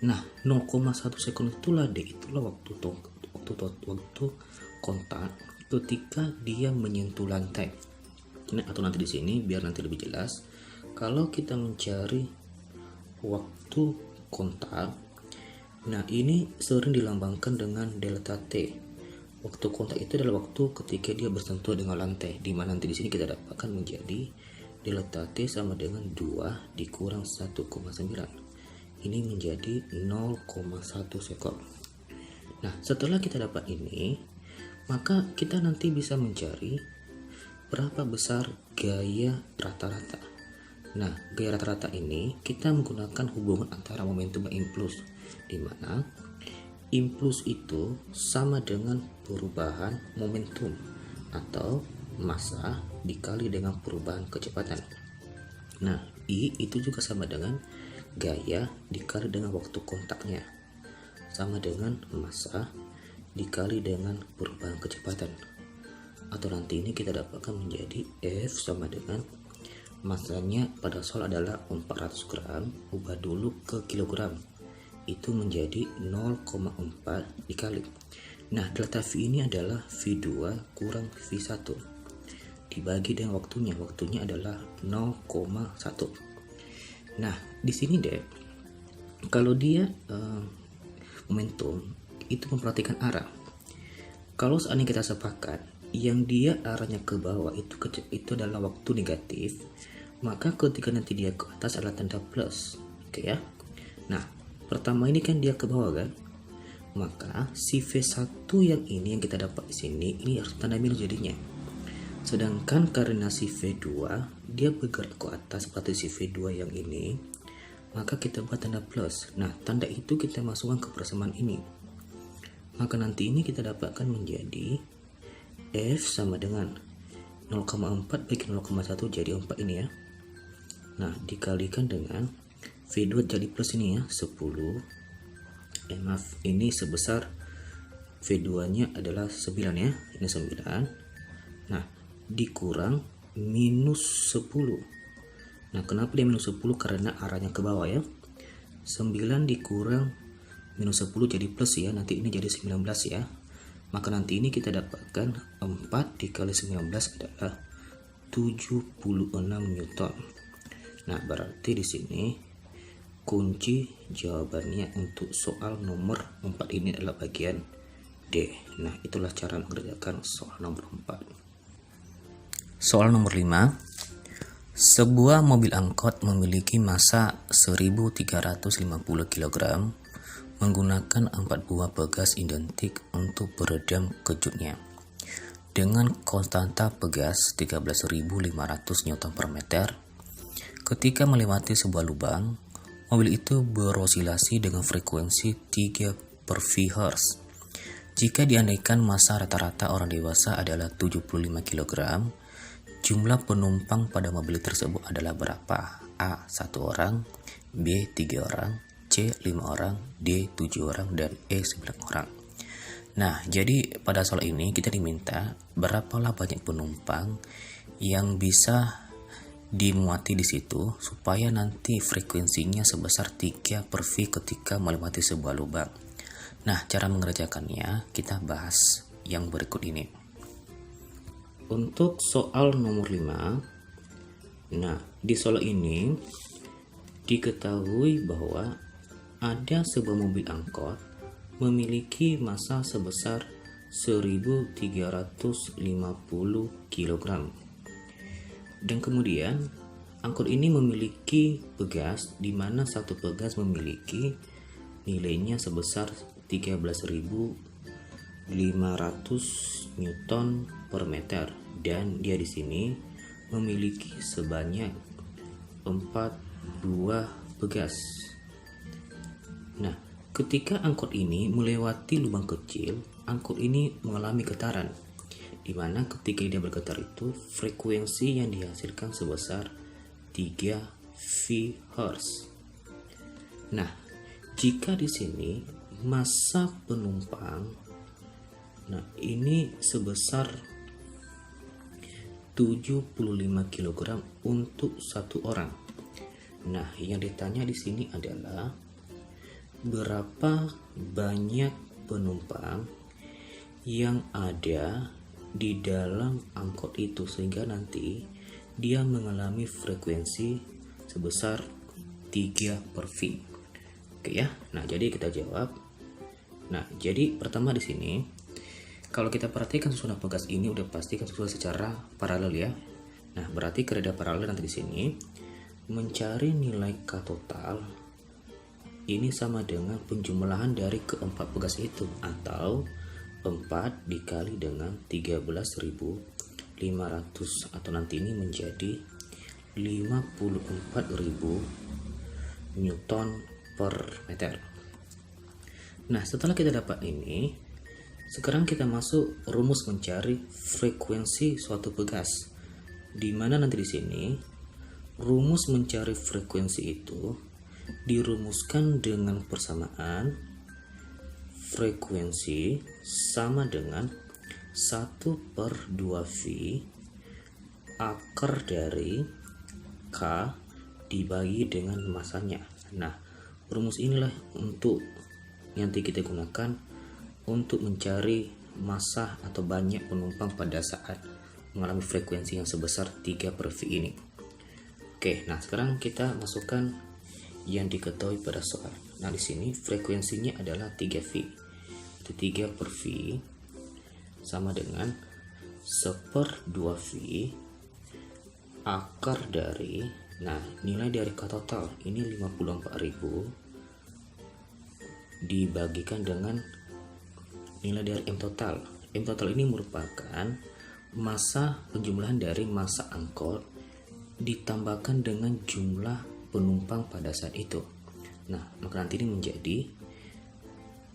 Nah, 0,1 sekon itulah waktu kontak ketika dia menyentuh lantai. Nah, atau nanti di sini biar nanti lebih jelas. Kalau kita mencari waktu kontak, nah ini sering dilambangkan dengan delta T. Waktu kontak itu adalah waktu ketika dia bersentuh dengan lantai, di mana nanti di sini kita dapatkan menjadi delta T sama dengan 2 dikurang 1,9. Ini menjadi 0,1 sekon. Nah, setelah kita dapat ini, maka kita nanti bisa mencari berapa besar gaya rata-rata. Nah, gaya rata-rata ini kita menggunakan hubungan antara momentum dan impuls, di mana impuls itu sama dengan perubahan momentum atau massa dikali dengan perubahan kecepatan. Nah, I itu juga sama dengan gaya dikali dengan waktu kontaknya, sama dengan massa dikali dengan perubahan kecepatan. Atau nanti ini kita dapatkan menjadi F sama dengan massanya pada soal adalah 400 gram, ubah dulu ke kilogram, itu menjadi 0,4 dikali. Nah, delta V ini adalah V2 kurang V1 dibagi dengan waktunya adalah 0,1. Nah, di sini deh, kalau dia momentum itu memperhatikan arah. Kalau seandainya kita sepakat yang dia arahnya ke bawah itu adalah waktu negatif, maka ketika nanti dia ke atas adalah tanda plus. Oke ya. Nah, pertama ini kan dia ke bawah kan, maka si V1 yang ini yang kita dapat di sini ini harus tanda minus jadinya. Sedangkan karena si V2 dia bergerak ke atas berarti si V2 yang ini, maka kita buat tanda plus. Nah, tanda itu kita masukkan ke persamaan ini. Maka nanti ini kita dapatkan menjadi F sama dengan 0,4 bagi 0,1 jadi 4 ini ya. Nah, dikalikan dengan V2 jadi plus ini ya, 10. Maaf, ini sebesar V2 nya adalah 9 ya, ini 9. Nah, dikurang minus 10. Nah, kenapa dia minus 10? Karena arahnya ke bawah ya. 9 dikurang minus 10 jadi plus ya, nanti ini jadi 19 ya. Maka nanti ini kita dapatkan 4 dikali 19 adalah 76 Newton. Nah, berarti di sini kunci jawabannya untuk soal nomor 4 ini adalah bagian D. Nah, itulah cara mengerjakan soal nomor 4. Soal nomor 5. Sebuah mobil angkot memiliki massa 1350 kg menggunakan 4 buah pegas identik untuk peredam kejutnya. Dengan konstanta pegas 13.500 Nm/m. Ketika melewati sebuah lubang, mobil itu berosilasi dengan frekuensi 3/V/Hz. Jika diandaikan massa rata-rata orang dewasa adalah 75 kg, jumlah penumpang pada mobil tersebut adalah berapa? A. 1 orang, B. 3 orang, C. 5 orang, D. 7 orang, dan E. 9 orang. Nah, jadi pada soal ini kita diminta berapalah banyak penumpang yang bisa dimuati di situ supaya nanti frekuensinya sebesar 3/V ketika melewati sebuah lubang. Nah, cara mengerjakannya kita bahas yang berikut ini. Untuk soal nomor 5, nah di soal ini diketahui bahwa ada sebuah mobil angkot memiliki massa sebesar 1350 kg. Dan kemudian angkot ini memiliki pegas di mana satu pegas memiliki nilainya sebesar 13.500 Newton per meter, dan dia di sini memiliki sebanyak 4 buah pegas. Nah, ketika angkot ini melewati lubang kecil, angkot ini mengalami getaran, di mana ketika dia bergetar itu frekuensi yang dihasilkan sebesar 3 VHz. Nah, jika di sini massa penumpang, nah ini sebesar 75 kg untuk satu orang. Nah, yang ditanya di sini adalah berapa banyak penumpang yang ada di dalam angkot itu sehingga nanti dia mengalami frekuensi sebesar 3 per V. Oke ya. Nah, jadi kita jawab. Nah, jadi pertama di sini kalau kita perhatikan susunan pegas ini udah pasti kan susunan secara paralel ya. Nah, berarti kereda paralel nanti di sini mencari nilai K total ini sama dengan penjumlahan dari keempat pegas itu, atau 4 dikali dengan 13.500, atau nanti ini menjadi 54.000 Newton per meter. Nah, setelah kita dapat ini, sekarang kita masuk rumus mencari frekuensi suatu pegas, di mana nanti di sini rumus mencari frekuensi itu dirumuskan dengan persamaan frekuensi sama dengan 1 per 2V akar dari K dibagi dengan masanya. Nah, rumus inilah untuk nanti kita gunakan untuk mencari massa atau banyak penumpang pada saat mengalami frekuensi yang sebesar 3 per V ini. Oke, nah sekarang kita masukkan yang diketahui pada soal. Nah, di sini frekuensinya adalah 3V. Itu 3 per V sama dengan 1/2V akar dari, nah nilai dari K total ini 54.000 dibagikan dengan nilai dari M total. M total ini merupakan massa penjumlahan dari massa angkot ditambahkan dengan jumlah penumpang pada saat itu. Nah, maka nanti ini menjadi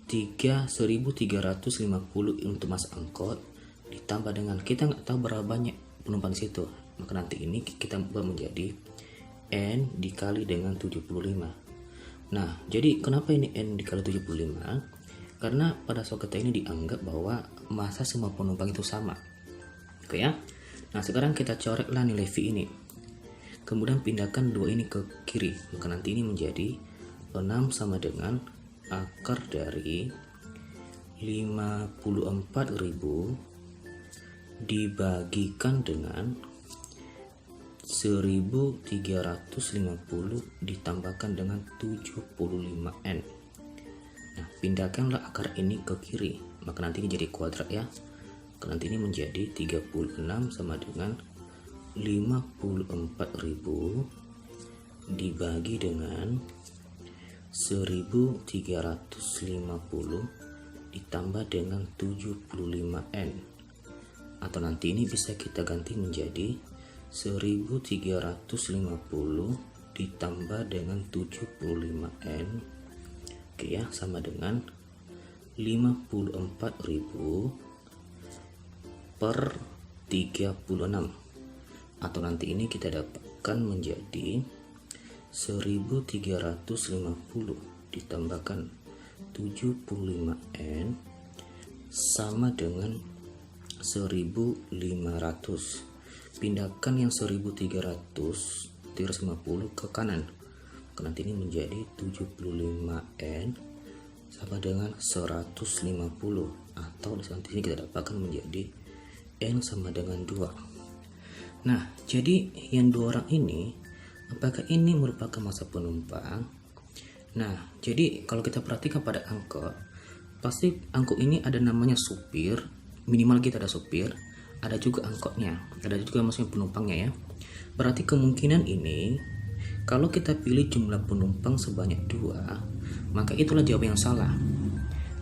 1.350 untuk massa angkot ditambah dengan kita nggak tahu berapa banyak penumpang di situ. Maka nanti ini kita ubah menjadi N dikali dengan 75. Nah, jadi kenapa ini N dikali 75? Karena pada soal kita ini dianggap bahwa massa semua penumpang itu sama. Oke ya. Nah, sekarang kita coreklah nilai V ini. Kemudian pindahkan 2 ini ke kiri. Maka nanti ini menjadi 6 sama dengan akar dari 54.000 dibagikan dengan 1350 ditambahkan dengan 75N. Nah, pindahkanlah akar ini ke kiri, maka nanti ini jadi kuadrat ya. Maka nanti ini menjadi 36 sama dengan 54.000 dibagi dengan 1350 ditambah dengan 75N. Atau nanti ini bisa kita ganti menjadi 1350 ditambah dengan 75N, oke ya, sama dengan 54.000 per 36, atau nanti ini kita dapatkan menjadi 1350 ditambahkan 75N sama dengan 1500. Pindahkan yang 1350 ke kanan. Nanti ini menjadi 75N sama dengan 150, atau di sini kita dapatkan menjadi N sama dengan 2. Nah, jadi yang dua orang ini, apakah ini merupakan massa penumpang? Nah, jadi kalau kita perhatikan pada angkot, pasti angkot ini ada namanya supir, minimal kita ada supir, ada juga angkotnya, ada juga maksudnya penumpangnya ya. Berarti kemungkinan ini, kalau kita pilih jumlah penumpang sebanyak 2, maka itulah jawaban yang salah.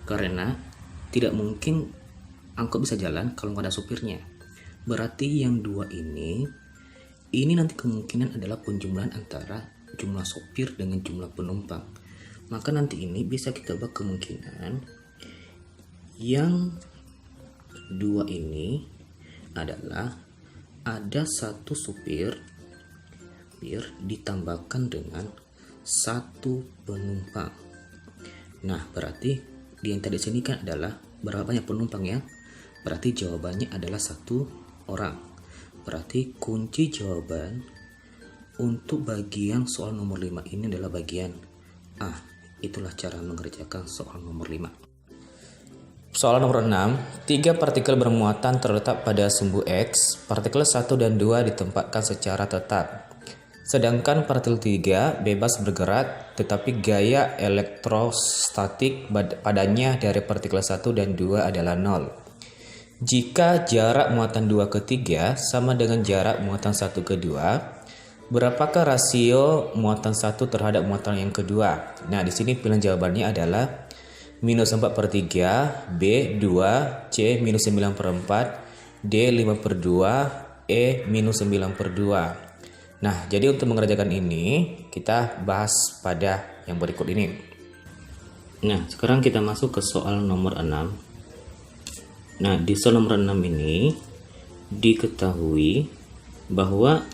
Karena tidak mungkin angkot bisa jalan kalau nggak ada supirnya. Berarti yang 2 ini nanti kemungkinan adalah penjumlahan antara jumlah sopir dengan jumlah penumpang. Maka nanti ini bisa kita buat kemungkinan yang 2 ini adalah ada satu supir ditambahkan dengan satu penumpang. Nah, berarti di yang tadi sini kan adalah berapa banyak penumpang ya? Berarti jawabannya adalah 1 orang. Berarti kunci jawaban untuk bagian soal nomor 5 ini adalah bagian A. Itulah cara mengerjakan soal nomor 5. Soal nomor 6, 3 partikel bermuatan terletak pada sumbu X. Partikel 1 dan 2 ditempatkan secara tetap. Sedangkan partikel 3 bebas bergerak, tetapi gaya elektrostatik padanya dari partikel 1 dan 2 adalah 0. Jika jarak muatan 2 ke 3 sama dengan jarak muatan 1 ke 2, berapakah rasio muatan 1 terhadap muatan yang kedua? Nah, di sini pilihan jawabannya adalah minus 4/3, B 2, C minus 9/4, D 5/2, E minus 9/2. Nah, jadi untuk mengerjakan ini kita bahas pada yang berikut ini. Nah, sekarang kita masuk ke soal nomor 6. Nah, di soal nomor 6 ini diketahui bahwa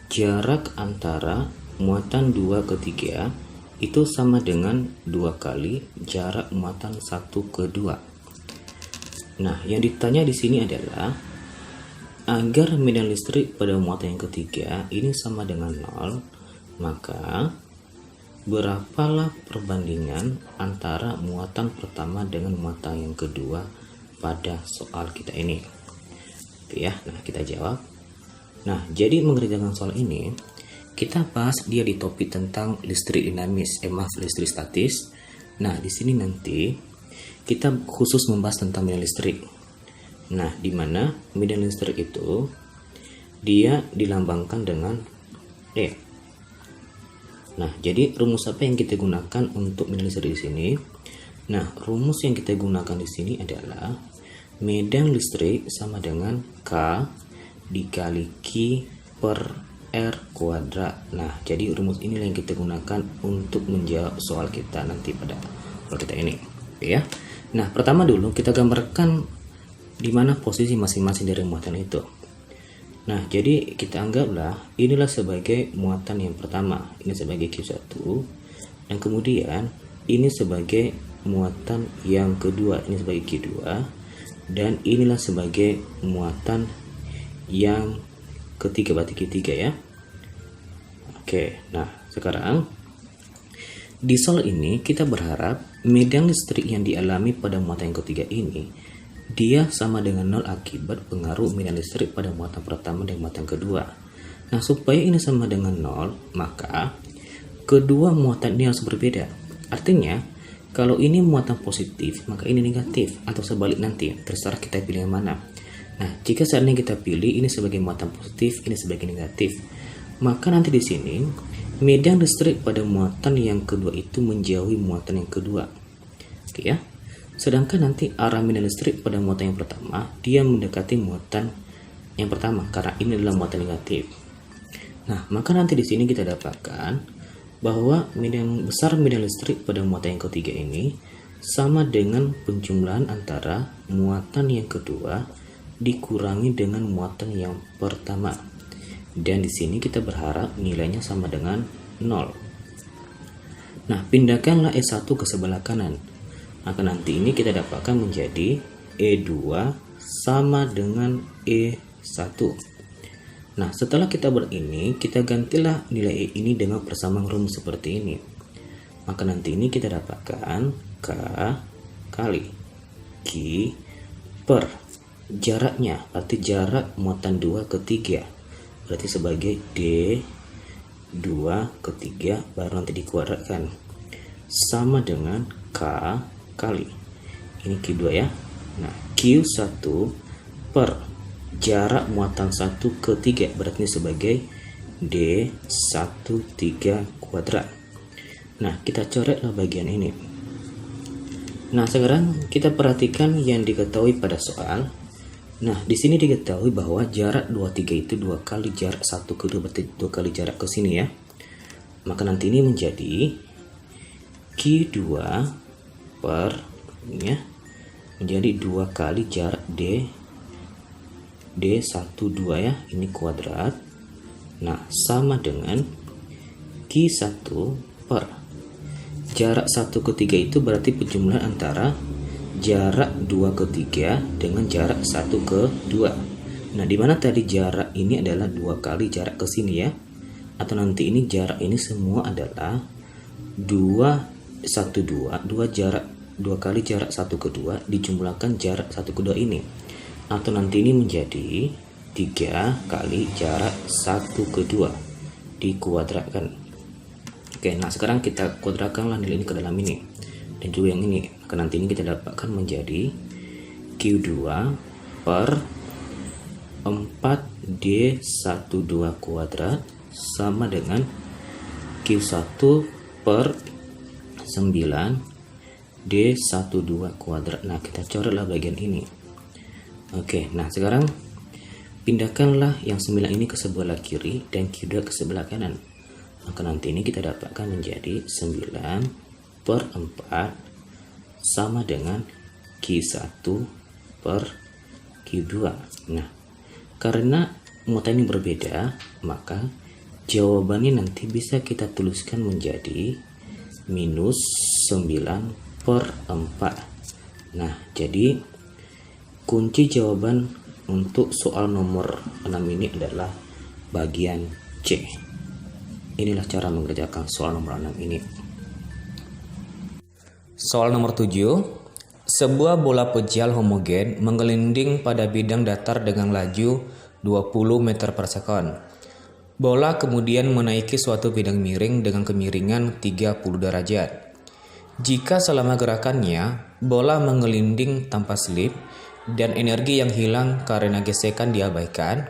jarak antara muatan 2 ke 3 itu sama dengan 2 kali jarak muatan 1 ke 2. Nah, yang ditanya di sini adalah agar medan listrik pada muatan yang ketiga ini sama dengan 0, maka berapalah perbandingan antara muatan pertama dengan muatan yang kedua pada soal kita ini? Oke ya, nah kita jawab. Nah, jadi mengerjakan soal ini kita bahas dia di topik tentang listrik dinamis, listrik statis. Nah, di sini nanti kita khusus membahas tentang medan listrik. Nah, di mana medan listrik itu dia dilambangkan dengan E. Nah, jadi rumus apa yang kita gunakan untuk medan listrik di sini? Nah, rumus yang kita gunakan di sini adalah medan listrik sama dengan K dikali Q per R kuadrat. Nah, jadi rumus ini yang kita gunakan untuk menjawab soal kita nanti pada soal kita ini. Oke ya. Nah, pertama dulu kita gambarkan di mana posisi masing-masing dari muatan itu. Nah, jadi kita anggaplah inilah sebagai muatan yang pertama, ini sebagai Q1, dan kemudian ini sebagai muatan yang kedua, ini sebagai Q2, dan inilah sebagai muatan yang ketiga, berarti Q3 ya. Oke, nah sekarang di soal ini kita berharap medan listrik yang dialami pada muatan yang ketiga ini dia sama dengan 0 akibat pengaruh medan listrik pada muatan pertama dan muatan kedua. Nah, supaya ini sama dengan 0, maka kedua muatan ini harus berbeda. Artinya, kalau ini muatan positif, maka ini negatif, atau sebalik nanti, terserah kita pilih yang mana. Nah, jika saat ini kita pilih ini sebagai muatan positif, ini sebagai negatif, maka nanti di sini medan listrik pada muatan yang kedua itu menjauhi muatan yang kedua. Oke ya. Sedangkan nanti arah medan listrik pada muatan yang pertama dia mendekati muatan yang pertama karena ini adalah muatan negatif. Nah, maka nanti di sini kita dapatkan bahwa besar medan listrik pada muatan yang ketiga ini sama dengan penjumlahan antara muatan yang kedua dikurangi dengan muatan yang pertama. Dan di sini kita berharap nilainya sama dengan 0. Nah, pindahkanlah E1 ke sebelah kanan. Maka nanti ini kita dapatkan menjadi E2 sama dengan E1. Nah, setelah kita buat ini, kita gantilah nilai E ini dengan persamaan rumus seperti ini. Maka nanti ini kita dapatkan K kali Q per jaraknya, berarti jarak muatan 2 ke 3, berarti sebagai D 2 ke 3 baru nanti dikuadratkan, sama dengan K kali ini Q2 ya. Nah, Q1 per jarak muatan 1 ke 3 berarti sebagai D13 kuadrat. Nah, kita coretlah bagian ini. Nah, sekarang kita perhatikan yang diketahui pada soal. Nah, di sini diketahui bahwa jarak 23 itu 2 kali jarak 1 ke 2, berarti 2 kali jarak ke sini ya. Maka nanti ini menjadi Q2 per ya, menjadi 2 kali jarak D12 ya, ini kuadrat. Nah, sama dengan Q1 per jarak 1 ke 3 itu berarti penjumlahan antara jarak 2 ke 3 dengan jarak 1 ke 2. Nah, dimana tadi jarak ini adalah 2 kali jarak ke sini ya, atau nanti ini jarak ini semua adalah 2 jarak 2 kali jarak 1 ke 2 dijumlahkan jarak 1 ke 2 ini, atau nanti ini menjadi 3 kali jarak 1 ke 2 dikuadratkan. Oke, nah sekarang kita kuadratkanlah nilai ini ke dalam ini dan juga yang ini, maka nanti ini kita dapatkan menjadi Q2 per 4D12 kuadrat sama dengan Q1 per 9D12 kuadrat. Nah, kita coretlah bagian ini. Oke, nah sekarang pindahkanlah yang 9 ini ke sebelah kiri dan Q2 ke sebelah kanan. Maka nanti ini kita dapatkan menjadi 9 per 4 sama dengan Q1 per Q2. Nah, karena muatan ini berbeda, maka jawabannya nanti bisa kita tuliskan menjadi minus 9 per 4. Nah, jadi kunci jawaban untuk soal nomor 6 ini adalah bagian C. Inilah cara mengerjakan soal nomor 6 ini. Soal nomor 7. Sebuah bola pejal homogen menggelinding pada bidang datar dengan laju 20 meter per sekon. Bola kemudian menaiki suatu bidang miring dengan kemiringan 30 derajat. Jika selama gerakannya, bola menggelinding tanpa selip dan energi yang hilang karena gesekan diabaikan,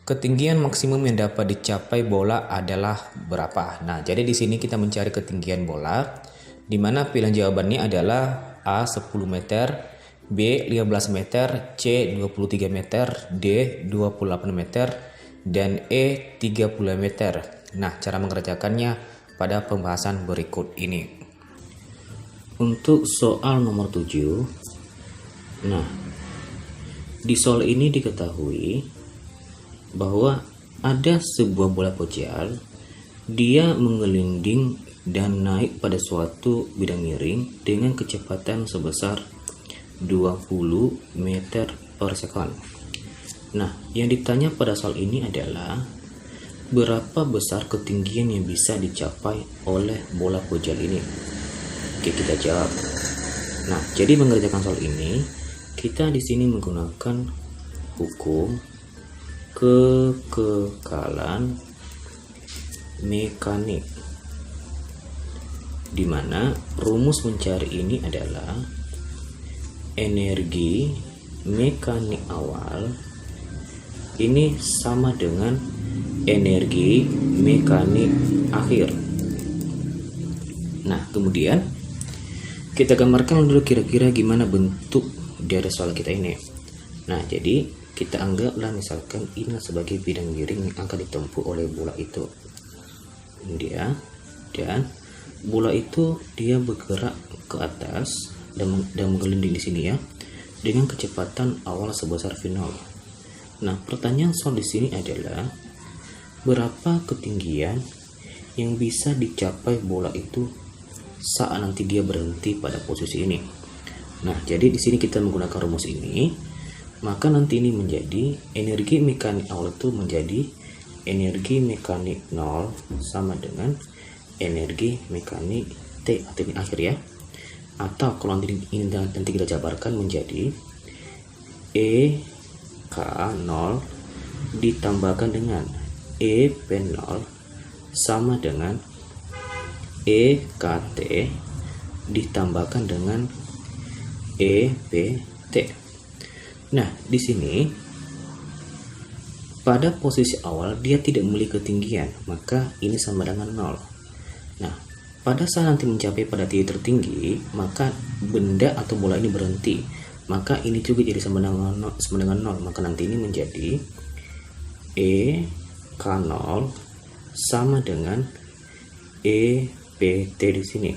ketinggian maksimum yang dapat dicapai bola adalah berapa? Nah, jadi di sini kita mencari ketinggian bola, di mana pilihan jawabannya adalah A 10 meter, B 15 meter, C 23 meter, D 28 meter, dan E 30 meter. Nah, cara mengerjakannya pada pembahasan berikut ini. Untuk soal nomor 7, nah, di soal ini diketahui bahwa ada sebuah bola pejal, dia menggelinding dan naik pada suatu bidang miring dengan kecepatan sebesar 20 meter per sekon. Nah, yang ditanya pada soal ini adalah berapa besar ketinggian yang bisa dicapai oleh bola pejal ini. Oke, kita jawab. Nah, jadi mengerjakan soal ini, kita di sini menggunakan hukum kekekalan mekanik, di mana rumus mencari ini adalah energi mekanik awal ini sama dengan energi mekanik akhir. Nah, kemudian kita gambarkan dulu kira-kira gimana bentuk dari soal kita ini. Nah, jadi kita anggaplah misalkan ini sebagai bidang miring yang akan ditempuh oleh bola itu. Dia dan bola itu dia bergerak ke atas dan menggelinding di sini ya dengan kecepatan awal sebesar V0. Nah, pertanyaan soal di sini adalah berapa ketinggian yang bisa dicapai bola itu saat nanti dia berhenti pada posisi ini. Nah, jadi di sini kita menggunakan rumus ini, maka nanti ini menjadi energi mekanik awal itu menjadi energi mekanik 0 sama dengan energi mekanik T atau ini akhir ya. Atau kalau nanti kita jabarkan menjadi EK0 ditambahkan dengan EP0 sama dengan EKT ditambahkan dengan EPT. Nah, di sini pada posisi awal dia tidak memiliki ketinggian, maka ini sama dengan 0. Nah, pada saat nanti mencapai pada titik tertinggi, maka benda atau bola ini berhenti, maka ini juga jadi sama dengan 0, maka nanti ini menjadi EK0 sama dengan EPT di sini.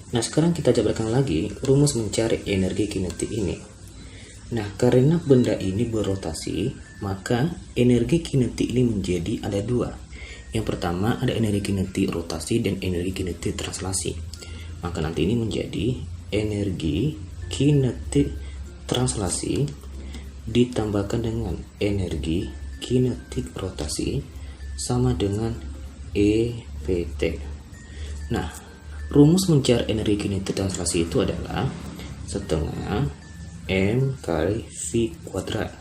Nah, sekarang kita jabarkan lagi rumus mencari energi kinetik ini. Nah, karena benda ini berotasi, maka energi kinetik ini menjadi ada dua. Yang pertama ada energi kinetik rotasi dan energi kinetik translasi. Maka nanti ini menjadi energi kinetik translasi ditambahkan dengan energi kinetik rotasi sama dengan EPT. Nah, rumus mencari energi kinetik translasi itu adalah setengah M kali V kuadrat.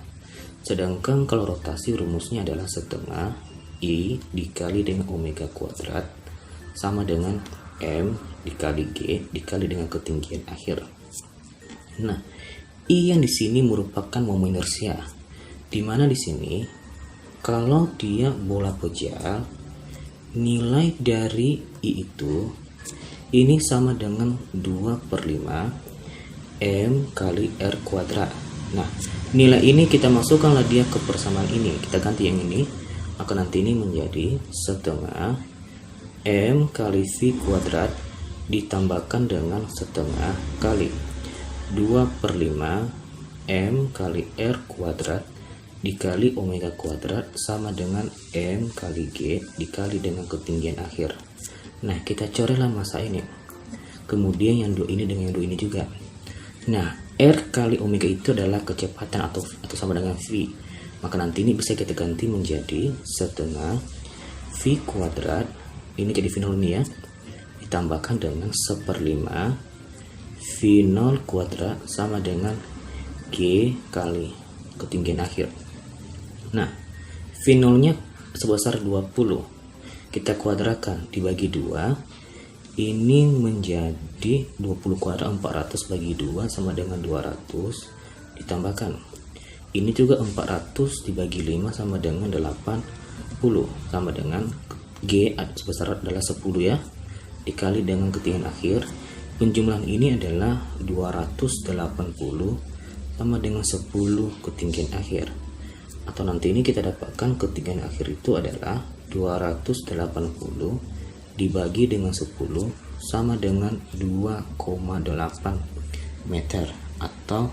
Sedangkan kalau rotasi rumusnya adalah setengah I dikali dengan omega kuadrat sama dengan M dikali G dikali dengan ketinggian akhir. Nah, I yang di sini merupakan momen inersia, di mana di sini kalau dia bola pejal, nilai dari I itu ini sama dengan 2/5 M kali R kuadrat. Nah, nilai ini kita masukkanlah dia ke persamaan ini, kita ganti yang ini, maka nanti ini menjadi setengah M kali V kuadrat ditambahkan dengan setengah kali 2/5 M kali R kuadrat dikali omega kuadrat sama dengan M kali G dikali dengan ketinggian akhir. Nah, kita carilah massa ini, kemudian yang dua ini dengan yang dua ini juga. Nah, R kali omega itu adalah kecepatan atau sama dengan V. Maka nanti ini bisa kita ganti menjadi setengah V kuadrat, ini jadi V0 ini ya, ditambahkan dengan 1/5 V0 kuadrat sama dengan G kali ketinggian akhir. Nah, V0 nya sebesar 20, kita kuadratkan dibagi 2, ini menjadi 20 kuadrat 400 bagi 2 sama dengan 200, ditambahkan ini juga 400 dibagi 5 sama dengan 80 sama dengan G sebesar adalah 10 ya, dikali dengan ketinggian akhir. Penjumlahan ini adalah 280 sama dengan 10 ketinggian akhir, atau nanti ini kita dapatkan ketinggian akhir itu adalah 280 dibagi dengan 10 sama dengan 2,8 meter, atau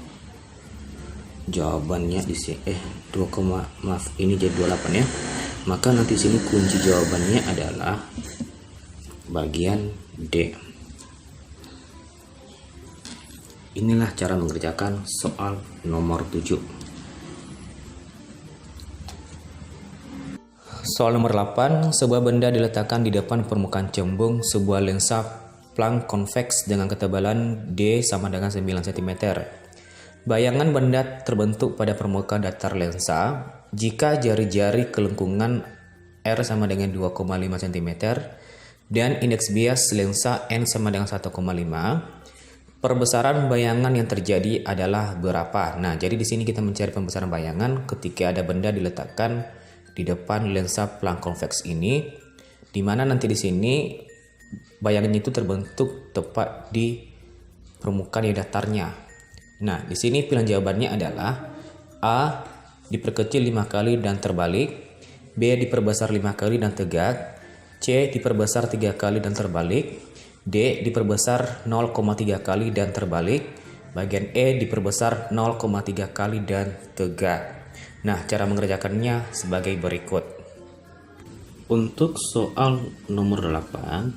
jawabannya di sini ini jadi 28 ya. Maka nanti sini kunci jawabannya adalah bagian D. Inilah cara mengerjakan soal nomor 7. Soal nomor 8, sebuah benda diletakkan di depan permukaan cembung sebuah lensa Planck konveks dengan ketebalan D sama dengan 9 cm. Bayangan benda terbentuk pada permukaan datar lensa jika jari-jari kelengkungan R sama dengan 2,5 cm dan indeks bias lensa N sama dengan 1,5. Perbesaran bayangan yang terjadi adalah berapa? Nah, jadi di sini kita mencari pembesaran bayangan ketika ada benda diletakkan di depan lensa Planck konveks ini, di mana nanti di sini bayangan itu terbentuk tepat di permukaan yang datarnya. Nah, di sini pilihan jawabannya adalah A diperkecil 5 kali dan terbalik, B diperbesar 5 kali dan tegak, C diperbesar 3 kali dan terbalik, D diperbesar 0,3 kali dan terbalik, bagian E diperbesar 0,3 kali dan tegak. Nah, cara mengerjakannya sebagai berikut. Untuk soal nomor 8,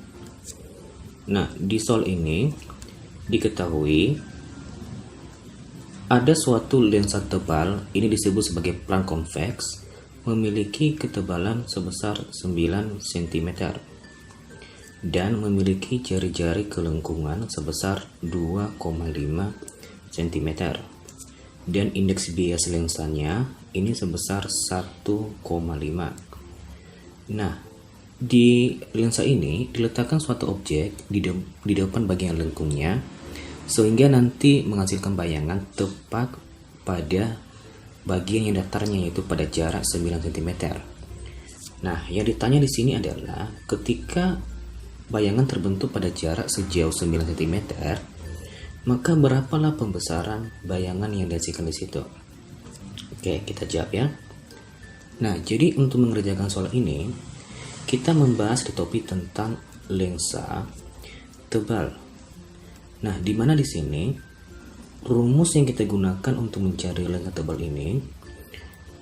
nah di soal ini diketahui ada suatu lensa tebal, ini disebut sebagai Planck konveks, memiliki ketebalan sebesar 9 cm. dan memiliki jari-jari kelengkungan sebesar 2,5 cm. Dan indeks bias lensanya ini sebesar 1,5. Nah, di lensa ini diletakkan suatu objek di depan bagian lengkungnya sehingga nanti menghasilkan bayangan tepat pada bagian yang datarnya, yaitu pada jarak 9 cm. Nah, yang ditanya di sini adalah ketika bayangan terbentuk pada jarak sejauh 9 cm, maka berapalah pembesaran bayangan yang dihasilkan di situ? Oke, kita jawab ya. Nah, jadi untuk mengerjakan soal ini, kita membahas di topik tentang lensa tebal. Nah, di mana di sini rumus yang kita gunakan untuk mencari lensa tebal ini,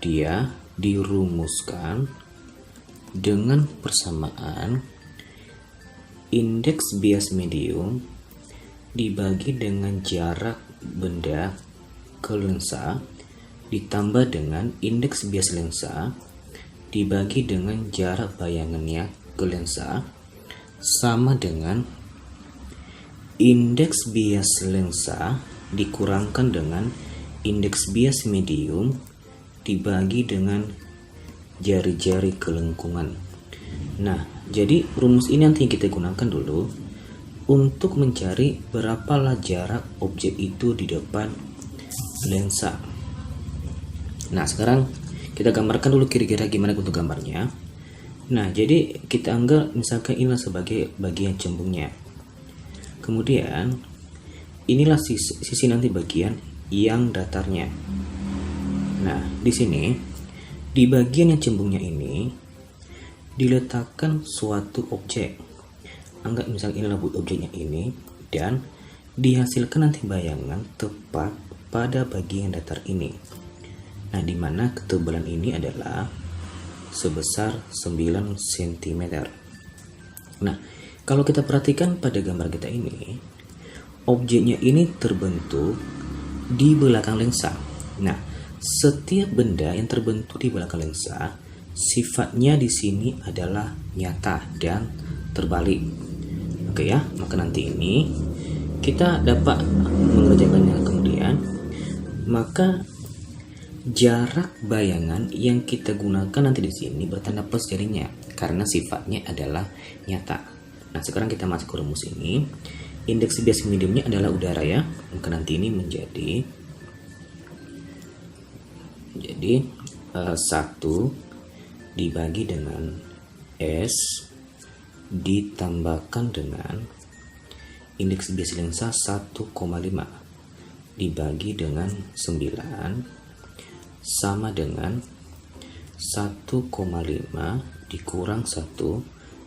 dia dirumuskan dengan persamaan indeks bias medium dibagi dengan jarak benda ke lensa ditambah dengan indeks bias lensa dibagi dengan jarak bayangannya ke lensa sama dengan indeks bias lensa dikurangkan dengan indeks bias medium dibagi dengan jari-jari kelengkungan. Nah, jadi rumus ini nanti kita gunakan dulu untuk mencari berapalah jarak objek itu di depan lensa. Nah, sekarang kita gambarkan dulu kira-kira gimana untuk gambarnya. Nah, jadi kita anggap misalkan inilah sebagai bagian cembungnya. Kemudian inilah sisi nanti bagian yang datarnya. Nah, di sini di bagian yang cembungnya ini diletakkan suatu objek. Anggap misalnya inilah objeknya ini, dan dihasilkan nanti bayangan tepat pada bagian datar ini. Nah, dimana ketebalan ini adalah sebesar 9 cm. Nah, kalau kita perhatikan pada gambar kita ini, objeknya ini terbentuk di belakang lensa. Nah, setiap benda yang terbentuk di belakang lensa sifatnya di sini adalah nyata dan terbalik. Oke ya, maka nanti ini kita dapat mengerjakannya kemudian. Maka jarak bayangan yang kita gunakan nanti di sini bertanda plus jadinya karena sifatnya adalah nyata. Nah, sekarang kita masuk ke rumus ini. Indeks bias mediumnya adalah udara ya. Maka nanti ini menjadi 1 dibagi dengan S ditambahkan dengan indeks bias lensa 1,5 dibagi dengan 9 sama dengan 1,5 dikurang 1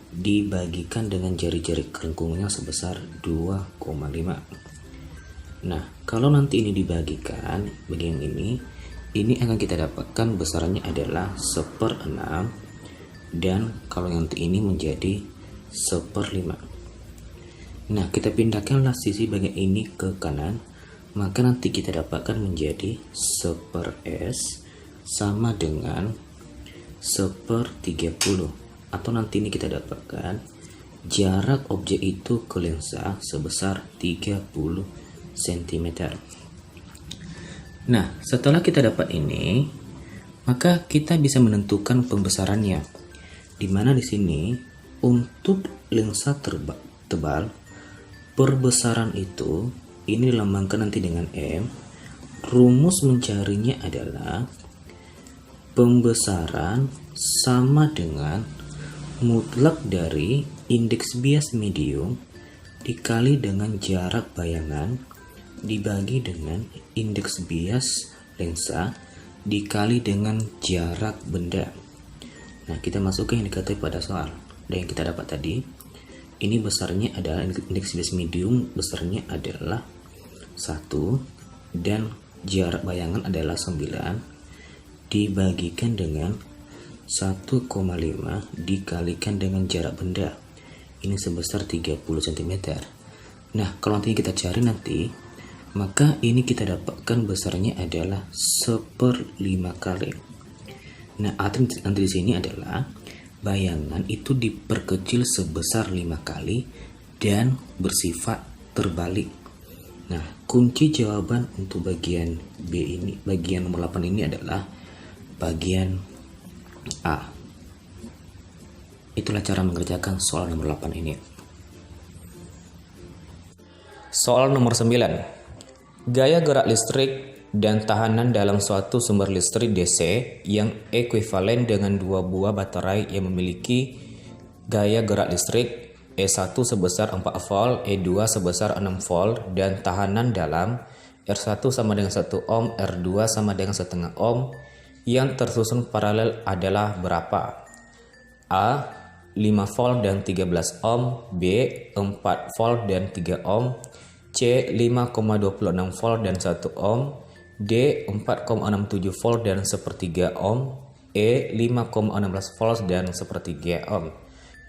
dibagikan dengan jari-jari kelengkungannya sebesar 2,5. Nah, kalau nanti ini dibagikan bagian ini akan kita dapatkan besarannya adalah 1/6, dan kalau yang nanti ini menjadi 1/5. Nah, kita pindahkanlah sisi bagian ini ke kanan, maka nanti kita dapatkan menjadi 1/S sama dengan 1/30, atau nanti ini kita dapatkan jarak objek itu ke lensa sebesar 30 cm. Nah, setelah kita dapat ini, maka kita bisa menentukan pembesarannya, di mana di sini untuk lensa tebal perbesaran itu ini dilambangkan nanti dengan M. Rumus mencarinya adalah pembesaran sama dengan mutlak dari indeks bias medium dikali dengan jarak bayangan dibagi dengan indeks bias lensa dikali dengan jarak benda. Nah, kita masukkan yang dikatakan pada soal. Dan yang kita dapat tadi, ini besarnya adalah indeks bias medium, besarnya adalah 1, dan jarak bayangan adalah 9 dibagikan dengan 1,5 dikalikan dengan jarak benda. Ini sebesar 30 cm. Nah, kalau nanti kita cari nanti, maka ini kita dapatkan besarnya adalah 1/5 kali. Nah, arti nanti di sini adalah bayangan itu diperkecil sebesar 5 kali dan bersifat terbalik. Nah, kunci jawaban untuk bagian B ini, bagian nomor 8 ini adalah bagian A. Itulah cara mengerjakan soal nomor 8 ini. Soal nomor 9. Gaya gerak listrik dan tahanan dalam suatu sumber listrik DC yang ekuivalen dengan dua buah baterai yang memiliki gaya gerak listrik E1 sebesar 4 volt, E2 sebesar 6 volt, dan tahanan dalam R1 sama dengan 1 ohm, R2 sama dengan setengah ohm yang tersusun paralel adalah berapa? A. 5 volt dan 13 ohm, B. 4 volt dan 3 ohm, C. 5,26 volt dan 1 ohm, D. 4,67 volt dan sepertiga ohm, E. 5,16 volt dan sepertiga ohm.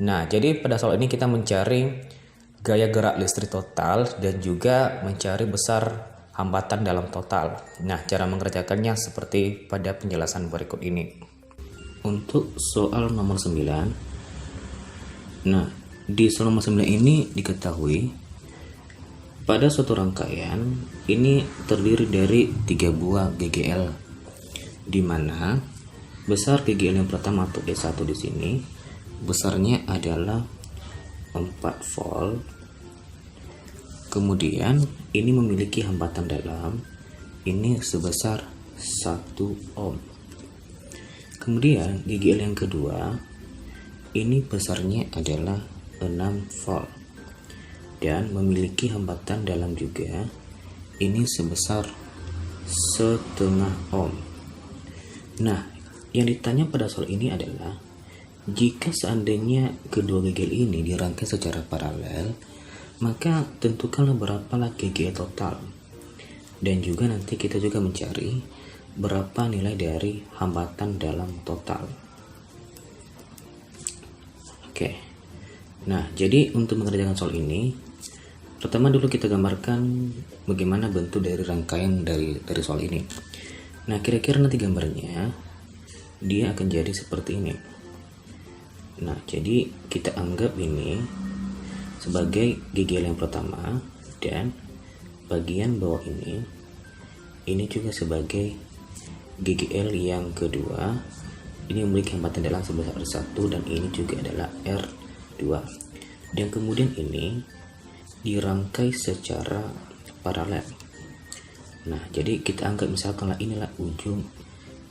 Nah, jadi pada soal ini kita mencari gaya gerak listrik total dan juga mencari besar hambatan dalam total. Nah, cara mengerjakannya seperti pada penjelasan berikut ini. Untuk soal nomor 9. Nah, di soal nomor 9 ini diketahui pada suatu rangkaian ini terdiri dari 3 buah GGL, di mana besar GGL yang pertama atau E1 di sini besarnya adalah 4 volt. Kemudian ini memiliki hambatan dalam ini sebesar 1 ohm. Kemudian GGL yang kedua ini besarnya adalah 6 volt dan memiliki hambatan dalam juga ini sebesar setengah ohm. Nah, yang ditanya pada soal ini adalah jika seandainya kedua GGL ini dirangkai secara paralel, maka tentukanlah berapalah GGL total. Dan juga nanti kita juga mencari berapa nilai dari hambatan dalam total. Oke. Nah, jadi untuk mengerjakan soal ini, pertama dulu kita gambarkan bagaimana bentuk dari rangkaian dari soal ini. Nah, kira-kira nanti gambarnya dia akan jadi seperti ini. Nah, jadi kita anggap ini sebagai GGL yang pertama dan bagian bawah ini juga sebagai GGL yang kedua. Ini memiliki hambatan dalam sebesar R1 dan ini juga adalah R2. Dan kemudian ini dirangkai secara paralel. Nah, jadi kita anggap misalkanlah inilah ujung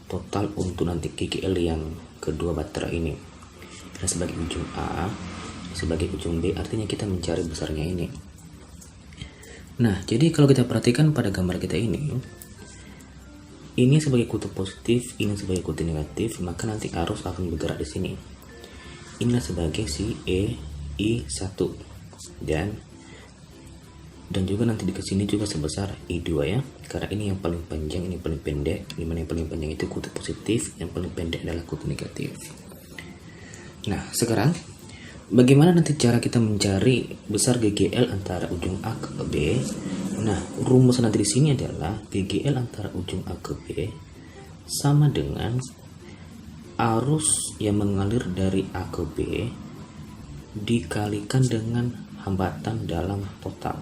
total untuk nanti GGL yang kedua baterai ini. Nah, sebagai ujung A, sebagai ujung B, artinya kita mencari besarnya ini. Nah, jadi kalau kita perhatikan pada gambar kita ini sebagai kutub positif, ini sebagai kutub negatif, maka nanti arus akan bergerak di sini. Inilah sebagai si I1 dan juga nanti di sini juga sebesar I2 ya, karena ini yang paling panjang, ini paling pendek, dimana yang paling panjang itu kutub positif, yang paling pendek adalah kutub negatif. Nah, sekarang bagaimana nanti cara kita mencari besar GGL antara ujung A ke B? Nah, rumus nanti di sini adalah GGL antara ujung A ke B sama dengan arus yang mengalir dari A ke B dikalikan dengan hambatan dalam total.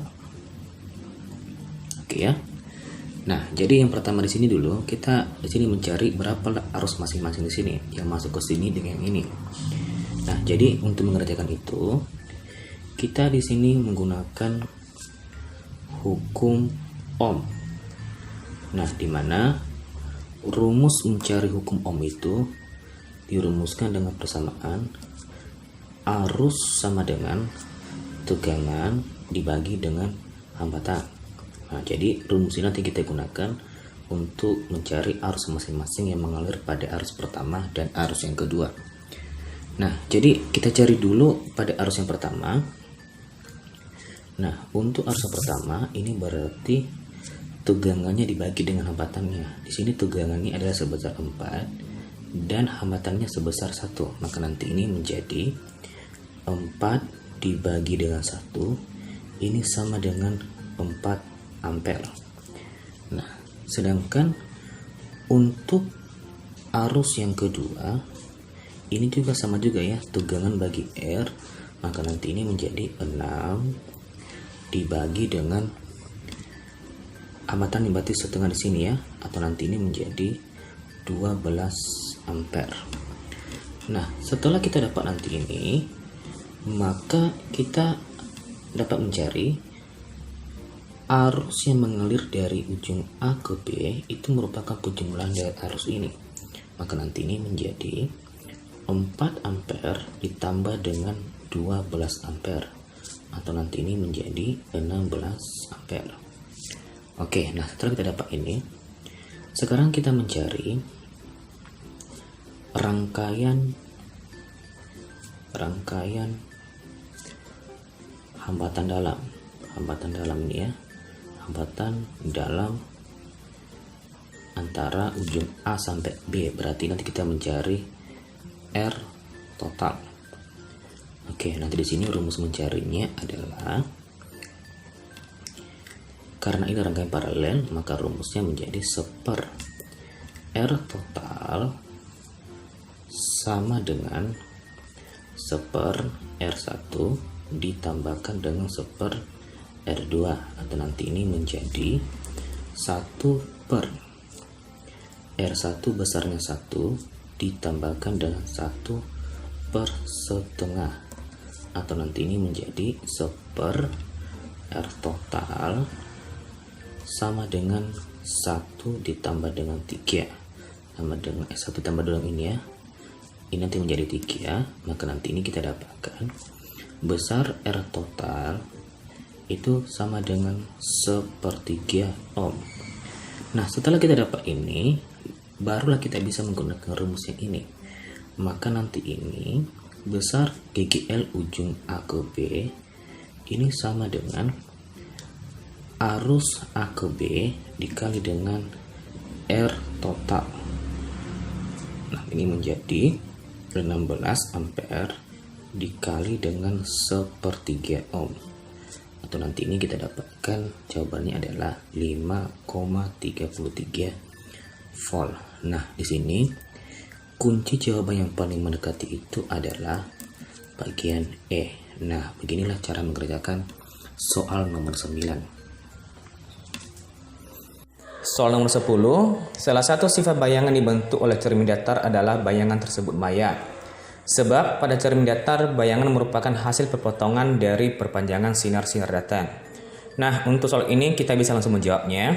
Oke ya. Nah, jadi yang pertama di sini dulu kita di sini mencari berapa arus masing-masing di sini yang masuk ke sini dengan yang ini. Nah, jadi untuk mengerjakan itu kita di sini menggunakan hukum Ohm. Nah, di mana rumus mencari hukum Ohm itu dirumuskan dengan persamaan arus sama dengan tegangan dibagi dengan hambatan. Nah, jadi rumus ini nanti kita gunakan untuk mencari arus masing-masing yang mengalir pada arus pertama dan arus yang kedua. Nah, jadi kita cari dulu pada arus yang pertama. Nah, untuk arus yang pertama ini berarti tegangannya dibagi dengan hambatannya. Di sini tegangannya adalah sebesar 4 dan hambatannya sebesar 1. Maka nanti ini menjadi 4 dibagi dengan 1. Ini sama dengan 4 ampere. Nah, sedangkan untuk arus yang kedua ini juga sama juga ya, tegangan bagi R, maka nanti ini menjadi 6 dibagi dengan hambatan yang berarti setengah di sini ya, atau nanti ini menjadi 12 ampere. Nah, setelah kita dapat nanti ini, maka kita dapat mencari arus yang mengalir dari ujung A ke B itu merupakan perjumlahan dari arus ini. Maka nanti ini menjadi 4 ampere ditambah dengan 12 ampere, atau nanti ini menjadi 16 ampere. Oke, nah setelah kita dapat ini, sekarang kita mencari rangkaian hambatan dalam ini ya, hambatan dalam antara ujung A sampai B. Berarti nanti kita mencari R total. Oke, nanti di sini rumus mencarinya adalah, karena ini rangkaian paralel, maka rumusnya menjadi seper R total sama dengan seper R1 ditambahkan dengan seper R2, atau nanti ini menjadi 1 per R1 besarnya 1 ditambahkan dengan 1 per setengah, atau nanti ini menjadi seper R total sama dengan 1 ditambah dengan 3, sama dengan 1 ditambah dengan ini ya, ini nanti menjadi 3, maka nanti ini kita dapatkan besar R total itu sama dengan 1/3 ohm. Nah, setelah kita dapat ini, barulah kita bisa menggunakan rumus yang ini. Maka nanti ini besar GGL ujung A ke B ini sama dengan arus A ke B dikali dengan R total. Nah, ini menjadi 16 ampere dikali dengan 1/3 ohm, atau nanti ini kita dapatkan jawabannya adalah 5,33 volt. Nah, di sini kunci jawaban yang paling mendekati itu adalah bagian E. Nah, beginilah cara mengerjakan soal nomor 9. Soal nomor 10, salah satu sifat bayangan dibentuk oleh cermin datar adalah bayangan tersebut maya. Sebab pada cermin datar, bayangan merupakan hasil perpotongan dari perpanjangan sinar-sinar datar. Nah, untuk soal ini kita bisa langsung menjawabnya.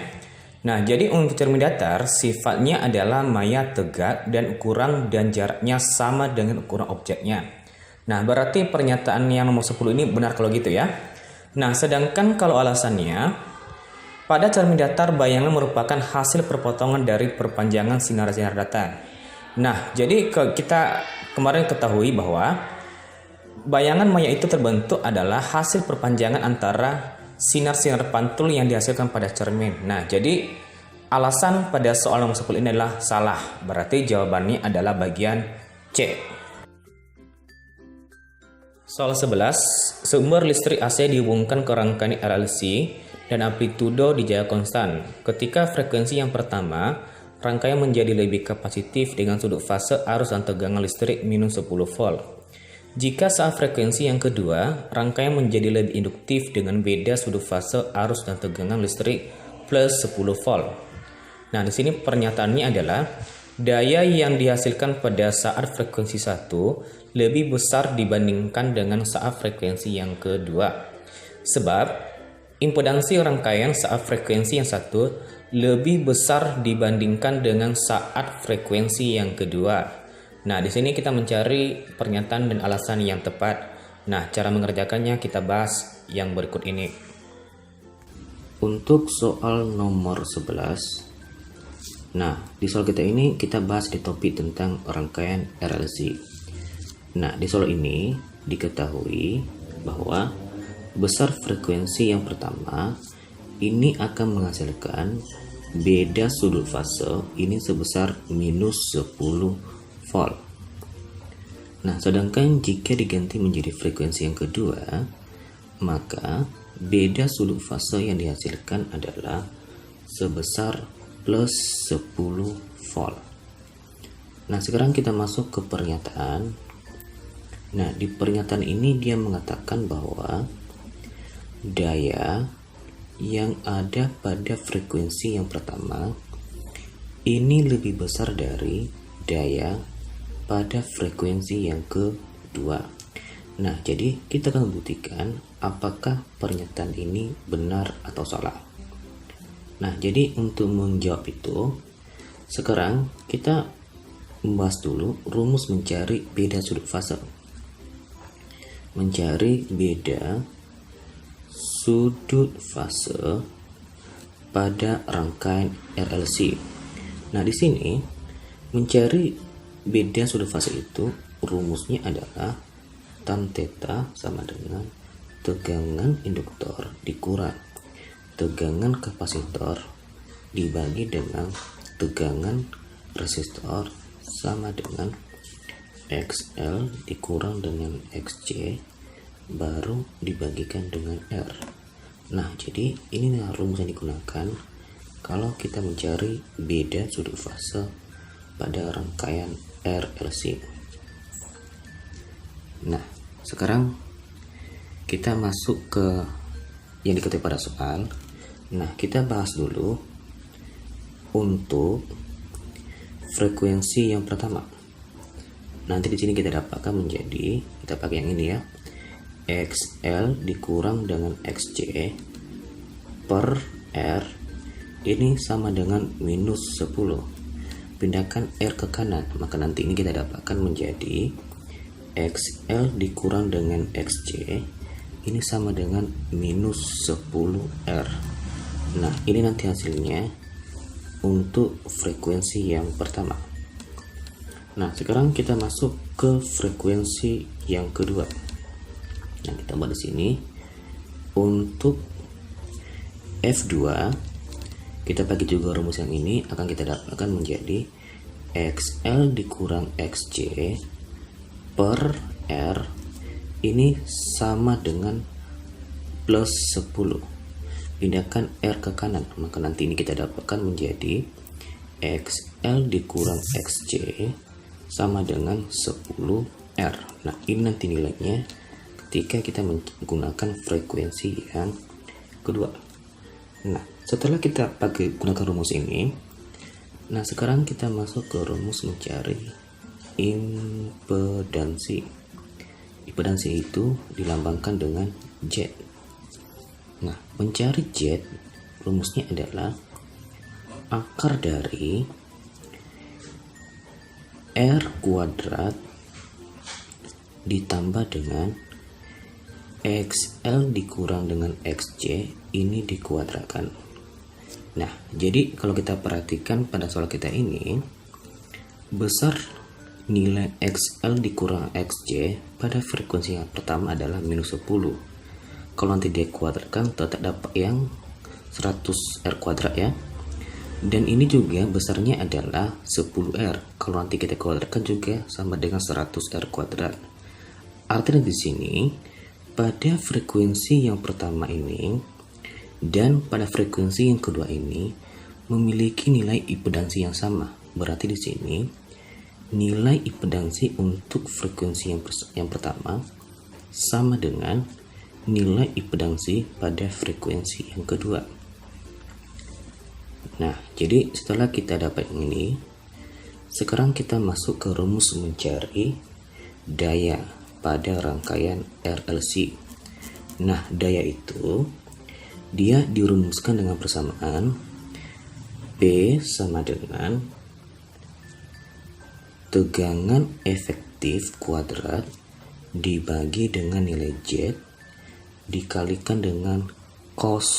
Nah, jadi untuk cermin datar, sifatnya adalah maya tegak dan ukuran dan jaraknya sama dengan ukuran objeknya. Nah, berarti pernyataan yang nomor 10 ini benar kalau gitu ya. Nah, sedangkan kalau alasannya, pada cermin datar, bayangan merupakan hasil perpotongan dari perpanjangan sinar-sinar datar. Nah, jadi kita kemarin ketahui bahwa bayangan maya itu terbentuk adalah hasil perpanjangan antara sinar-sinar pantul yang dihasilkan pada cermin. Nah, jadi alasan pada soal nomor 10 ini adalah salah. Berarti jawabannya adalah bagian C. Soal 11, sumber listrik AC dihubungkan ke rangkaian RLC dan amplitudo dijaga konstan. Ketika frekuensi yang pertama, rangkaian menjadi lebih kapasitif dengan sudut fase arus dan tegangan listrik minus 10 volt. Jika saat frekuensi yang kedua, rangkaian menjadi lebih induktif dengan beda sudut fase arus dan tegangan listrik plus 10 volt. Nah, di sini pernyataannya adalah daya yang dihasilkan pada saat frekuensi 1 lebih besar dibandingkan dengan saat frekuensi yang kedua. Sebab impedansi rangkaian saat frekuensi yang satu lebih besar dibandingkan dengan saat frekuensi yang kedua. Nah, di sini kita mencari pernyataan dan alasan yang tepat. Nah, cara mengerjakannya kita bahas yang berikut ini. Untuk soal nomor 11, nah, di soal kita ini kita bahas di topik tentang rangkaian RLC. Nah, di soal ini diketahui bahwa besar frekuensi yang pertama ini akan menghasilkan beda sudut fase ini sebesar minus 10 volt. Nah, sedangkan jika diganti menjadi frekuensi yang kedua, maka beda sudut fase yang dihasilkan adalah sebesar plus 10 volt. Nah, sekarang kita masuk ke pernyataan. Nah, di pernyataan ini dia mengatakan bahwa daya yang ada pada frekuensi yang pertama ini lebih besar dari daya pada frekuensi yang kedua. Nah, jadi kita akan membuktikan apakah pernyataan ini benar atau salah. Nah, jadi untuk menjawab itu, sekarang kita membahas dulu rumus mencari beda sudut fase. Mencari beda sudut fase pada rangkaian RLC. Nah, di sini mencari beda sudut fase itu rumusnya adalah tan theta sama dengan tegangan induktor dikurang tegangan kapasitor dibagi dengan tegangan resistor sama dengan XL dikurang dengan XC baru dibagikan dengan R. Nah, jadi ini rumus yang digunakan kalau kita mencari beda sudut fase pada rangkaian RLC. Nah, sekarang kita masuk ke yang dikutip pada soal. Nah, kita bahas dulu untuk frekuensi yang pertama. Nanti di sini kita dapatkan menjadi, kita pakai yang ini ya, XL dikurang dengan XC per R ini sama dengan minus 10. Pindahkan R ke kanan, maka nanti ini kita dapatkan menjadi XL dikurang dengan XC ini sama dengan minus 10R. Nah, ini nanti hasilnya untuk frekuensi yang pertama. Nah, sekarang kita masuk ke frekuensi yang kedua. Nah, kita buat di sini untuk F2 kita pakai juga rumus yang ini, akan kita dapatkan menjadi XL dikurang XC per R ini sama dengan plus 10. Pindahkan R ke kanan, maka nanti ini kita dapatkan menjadi XL dikurang XC sama dengan 10R. Nah, ini nanti nilainya ketika kita menggunakan frekuensi yang kedua. Nah, setelah kita pakai gunakan rumus ini, nah sekarang kita masuk ke rumus mencari impedansi. Impedansi itu dilambangkan dengan Z. Nah, mencari Z rumusnya adalah akar dari R kuadrat ditambah dengan XL dikurang dengan XC ini dikuadratkan. Nah, jadi kalau kita perhatikan pada soal kita ini, besar nilai XL dikurang XC pada frekuensi yang pertama adalah minus 10. Kalau nanti dikuadratkan tetap dapat yang 100R kuadrat ya. Dan ini juga besarnya adalah 10R. Kalau nanti kita kuadratkan juga sama dengan 100R kuadrat. Artinya di sini pada frekuensi yang pertama ini dan pada frekuensi yang kedua ini memiliki nilai impedansi yang sama. Berarti di sini nilai impedansi untuk frekuensi yang pertama sama dengan nilai impedansi pada frekuensi yang kedua. Nah, jadi setelah kita dapat ini, sekarang kita masuk ke rumus mencari daya pada rangkaian RLC. Nah, daya itu dia dirumuskan dengan persamaan P sama dengan tegangan efektif kuadrat dibagi dengan nilai Z dikalikan dengan cos.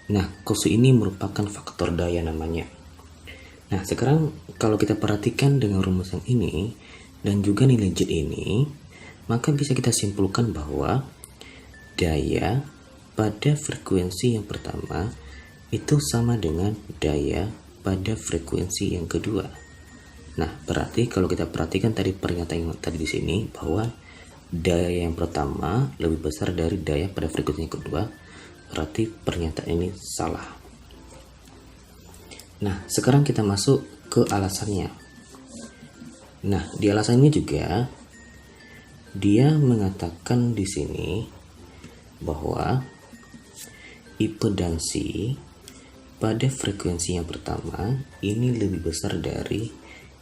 Nah, cos ini merupakan faktor daya namanya. Nah, sekarang kalau kita perhatikan dengan rumus yang ini dan juga nilai Z ini, maka bisa kita simpulkan bahwa daya pada frekuensi yang pertama itu sama dengan daya pada frekuensi yang kedua. Nah, berarti kalau kita perhatikan tadi pernyataan yang tadi di sini bahwa daya yang pertama lebih besar dari daya pada frekuensi yang kedua, berarti pernyataan ini salah. Nah, sekarang kita masuk ke alasannya. Nah, di alasannya juga dia mengatakan di sini bahwa impedansi pada frekuensi yang pertama ini lebih besar dari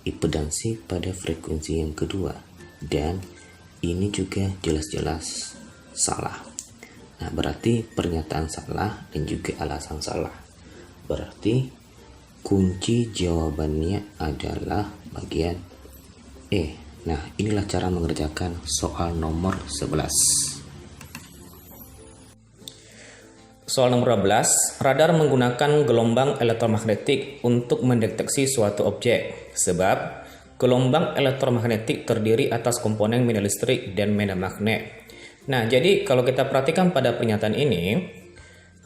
impedansi pada frekuensi yang kedua, dan ini juga jelas-jelas salah. Nah, berarti pernyataan salah dan juga alasan salah. Berarti kunci jawabannya adalah bagian E. Nah, inilah cara mengerjakan soal nomor 11. Soal nomor 12, radar menggunakan gelombang elektromagnetik untuk mendeteksi suatu objek, sebab gelombang elektromagnetik terdiri atas komponen medan listrik dan medan magnet. Nah, jadi kalau kita perhatikan pada pernyataan ini,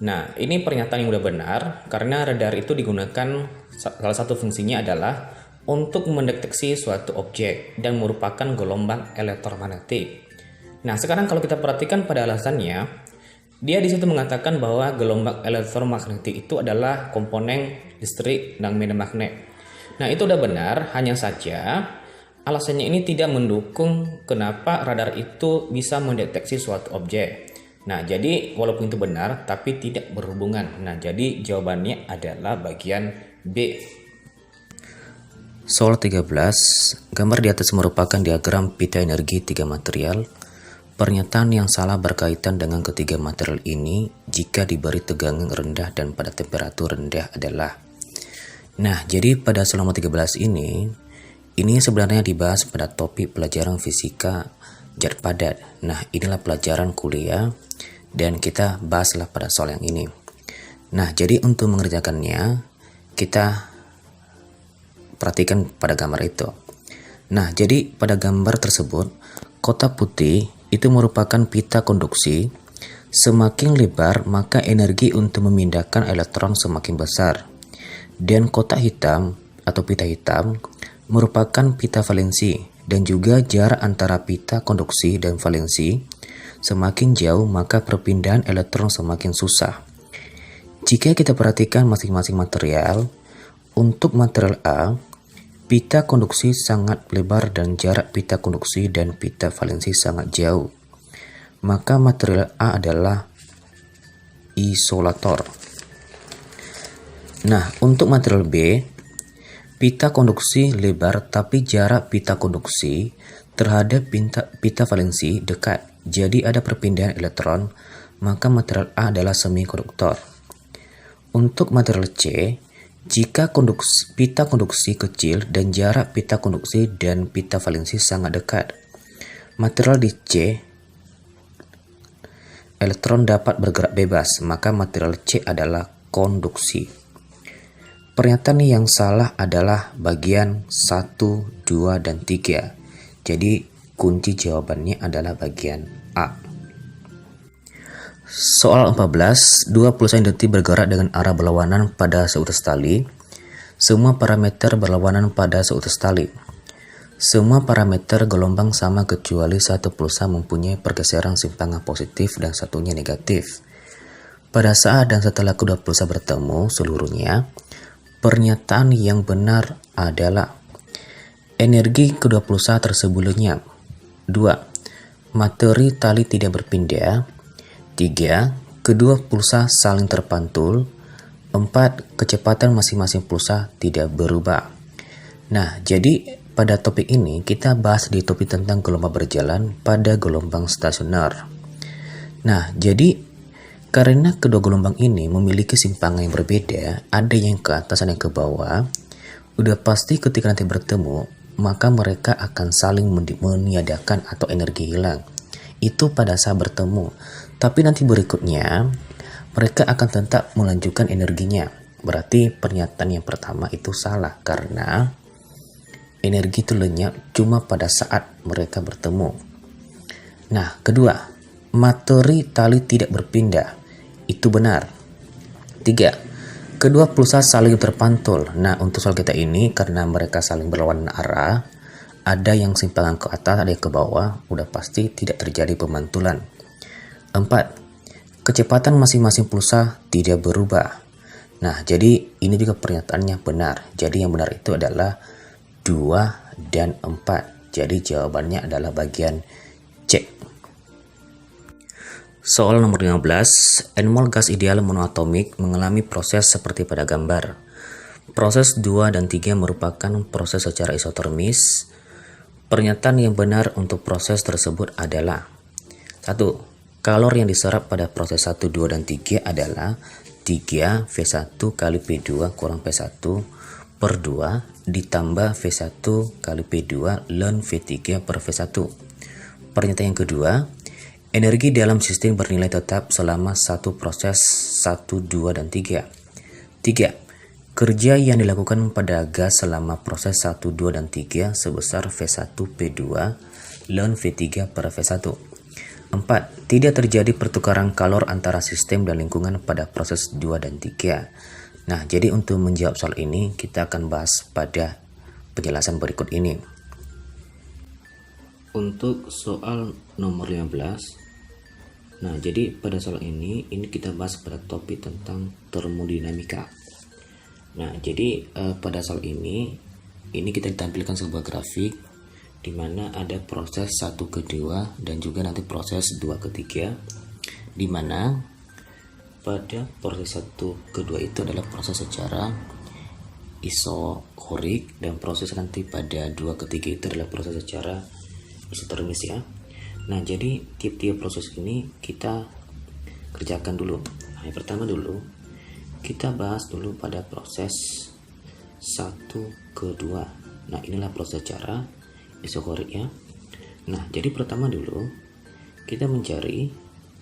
nah ini pernyataan yang udah benar, karena radar itu digunakan, salah satu fungsinya adalah untuk mendeteksi suatu objek dan merupakan gelombang elektromagnetik. Nah, sekarang kalau kita perhatikan pada alasannya, dia di situ mengatakan bahwa gelombang elektromagnetik itu adalah komponen listrik dan medan magnet. Nah, itu udah benar, hanya saja alasannya ini tidak mendukung kenapa radar itu bisa mendeteksi suatu objek. Nah, jadi walaupun itu benar, tapi tidak berhubungan. Nah, jadi jawabannya adalah bagian B. Soal 13, gambar di atas merupakan diagram pita energi tiga material. Pernyataan yang salah berkaitan dengan ketiga material ini jika diberi tegangan rendah dan pada temperatur rendah adalah. Nah, jadi pada soal nomor 13 ini sebenarnya dibahas pada topik pelajaran fisika zat padat. Nah, inilah pelajaran kuliah dan kita bahaslah pada soal yang ini. Nah, jadi untuk mengerjakannya kita perhatikan pada gambar itu. Nah, jadi pada gambar tersebut kotak putih itu merupakan pita konduksi. Semakin lebar maka energi untuk memindahkan elektron semakin besar. Dan kotak hitam atau pita hitam merupakan pita valensi, dan juga jarak antara pita konduksi dan valensi semakin jauh maka perpindahan elektron semakin susah. Jika kita perhatikan masing-masing material, untuk material A, pita konduksi sangat lebar dan jarak pita konduksi dan pita valensi sangat jauh. Maka material A adalah isolator. Nah, untuk material B, pita konduksi lebar tapi jarak pita konduksi terhadap pita valensi dekat. Jadi ada perpindahan elektron, maka material A adalah semikonduktor. Untuk material C, jika pita konduksi kecil dan jarak pita konduksi dan pita valensi sangat dekat, material di C, elektron dapat bergerak bebas, maka material C adalah konduksi. Pernyataan yang salah adalah bagian 1, 2, dan 3. Jadi kunci jawabannya adalah bagian A. Soal 14, dua pulsa induksi bergerak dengan arah berlawanan pada seutas tali. Semua parameter berlawanan pada seutas tali. Semua parameter gelombang sama kecuali satu pulsa mempunyai pergeseran simpangan positif dan satunya negatif. Pada saat dan setelah kedua pulsa bertemu seluruhnya, pernyataan yang benar adalah energi kedua pulsa tersebut lenyap. 2. Materi tali tidak berpindah. 3. Kedua pulsa saling terpantul. 4. Kecepatan masing-masing pulsa tidak berubah. Nah, jadi pada topik ini kita bahas di topik tentang gelombang berjalan pada gelombang stasioner. Nah, jadi karena kedua gelombang ini memiliki simpangan yang berbeda, ada yang ke atas dan yang ke bawah, udah pasti ketika nanti bertemu, maka mereka akan saling meniadakan atau energi hilang. Itu pada saat bertemu. Tapi nanti berikutnya, mereka akan tetap melanjutkan energinya. Berarti pernyataan yang pertama itu salah, karena energi itu lenyap cuma pada saat mereka bertemu. Nah, kedua, materi tali tidak berpindah. Itu benar. 3. Kedua pulsa saling terpantul. Nah, untuk soal kita ini, karena mereka saling berlawanan arah, ada yang simpangan ke atas, ada yang ke bawah, udah pasti tidak terjadi pemantulan. 4. Kecepatan masing-masing pulsa tidak berubah. Nah, jadi ini juga pernyataannya benar. Jadi yang benar itu adalah 2, dan 4. Jadi jawabannya adalah bagian C. Soal nomor 15, N mol gas ideal monoatomik mengalami proses seperti pada gambar. Proses 2 dan 3 merupakan proses secara isotermis. Pernyataan yang benar untuk proses tersebut adalah 1. Kalor yang diserap pada proses 1, 2, dan 3 adalah 3 V1 kali P2 kurang P1 per 2 ditambah V1 kali P2 ln V3 per V1. Pernyataan yang kedua, energi dalam sistem bernilai tetap selama satu proses 1, 2, dan 3. 3. Kerja yang dilakukan pada gas selama proses 1, 2, dan 3 sebesar V1 P2 ln V3 per V1. 4. Tidak terjadi pertukaran kalor antara sistem dan lingkungan pada proses 2 dan 3. Nah, jadi untuk menjawab soal ini, kita akan bahas pada penjelasan berikut ini. Untuk soal nomor 15, nah jadi pada soal ini kita bahas pada topik tentang termodinamika. Nah, jadi pada soal ini kita ditampilkan sebuah grafik di mana ada proses 1 ke 2 dan juga nanti proses 2 ke 3, di mana pada proses 1 ke 2 itu adalah proses secara isokorik dan proses nanti pada 2 ke 3 itu adalah proses secara isotermis ya. Nah, jadi tiap-tiap proses ini kita kerjakan dulu. Nah, yang pertama dulu kita bahas dulu pada proses 1 ke 2. Nah, inilah proses secara isokorik ya. Nah, jadi pertama dulu kita mencari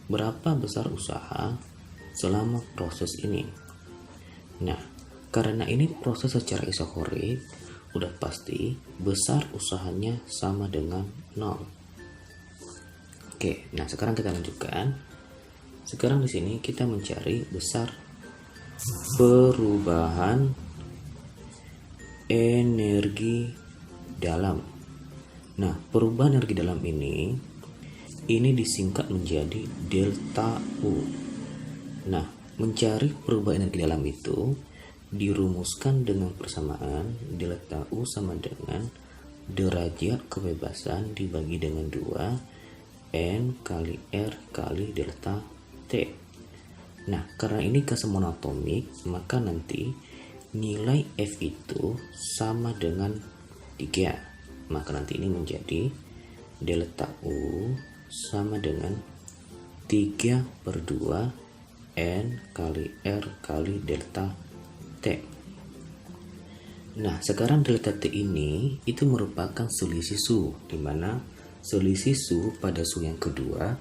berapa besar usaha selama proses ini. Nah, karena ini proses secara isokorik, udah pasti besar usahanya sama dengan 0. Oke, nah sekarang kita lanjutkan. Sekarang di sini kita mencari besar perubahan energi dalam. Nah, perubahan energi dalam ini disingkat menjadi delta U. Nah, mencari perubahan energi dalam itu dirumuskan dengan persamaan delta U sama dengan derajat kebebasan dibagi dengan 2 N kali R kali delta T. Nah, karena ini gas monoatomik, maka nanti nilai F itu sama dengan 3. Maka nanti ini menjadi delta U sama dengan 3 per 2 N kali R kali delta T. Nah, sekarang delta T ini itu merupakan selisih suhu, di mana selisih suhu pada suhu yang kedua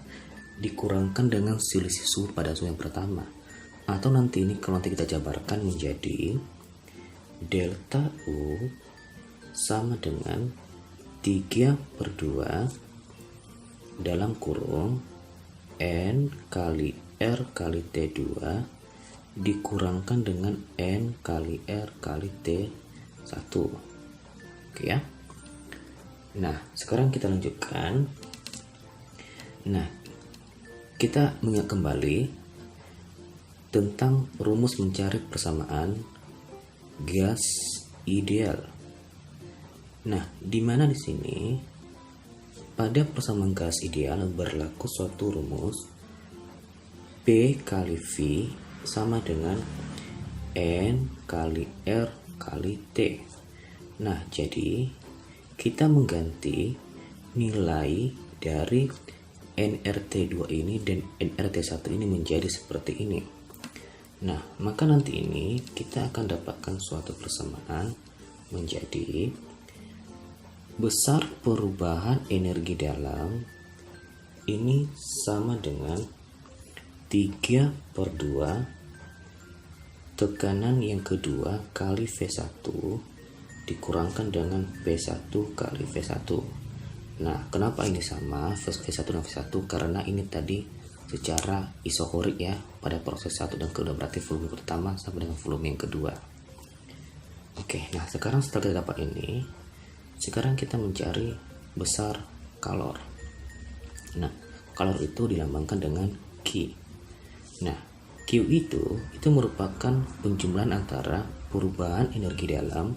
dikurangkan dengan selisih suhu pada suhu yang pertama. Atau nanti ini kalau nanti kita jabarkan menjadi delta U sama dengan 3 per 2 dalam kurung N kali R kali T2 dikurangkan dengan N kali R kali T1. Oke ya. Nah, sekarang kita lanjutkan. Nah, kita mengingat kembali tentang rumus mencari persamaan gas ideal. Nah, di mana di sini pada persamaan gas ideal berlaku suatu rumus P kali V sama dengan N kali R kali T. Nah, jadi kita mengganti nilai dari nRT2 ini dan nRT1 ini menjadi seperti ini. Nah, maka nanti ini kita akan dapatkan suatu persamaan menjadi besar perubahan energi dalam ini sama dengan 3 per 2 tekanan yang kedua kali V1 dikurangkan dengan V1 kali V1. Nah, kenapa ini sama V1 dan V1? Karena ini tadi secara isokorik ya, pada proses 1 dan kedua, berarti volume pertama sama dengan volume yang kedua. Oke, nah sekarang setelah kita dapat ini, sekarang kita mencari besar kalor. Nah, kalor itu dilambangkan dengan Q. Nah, Q itu merupakan penjumlahan antara perubahan energi dalam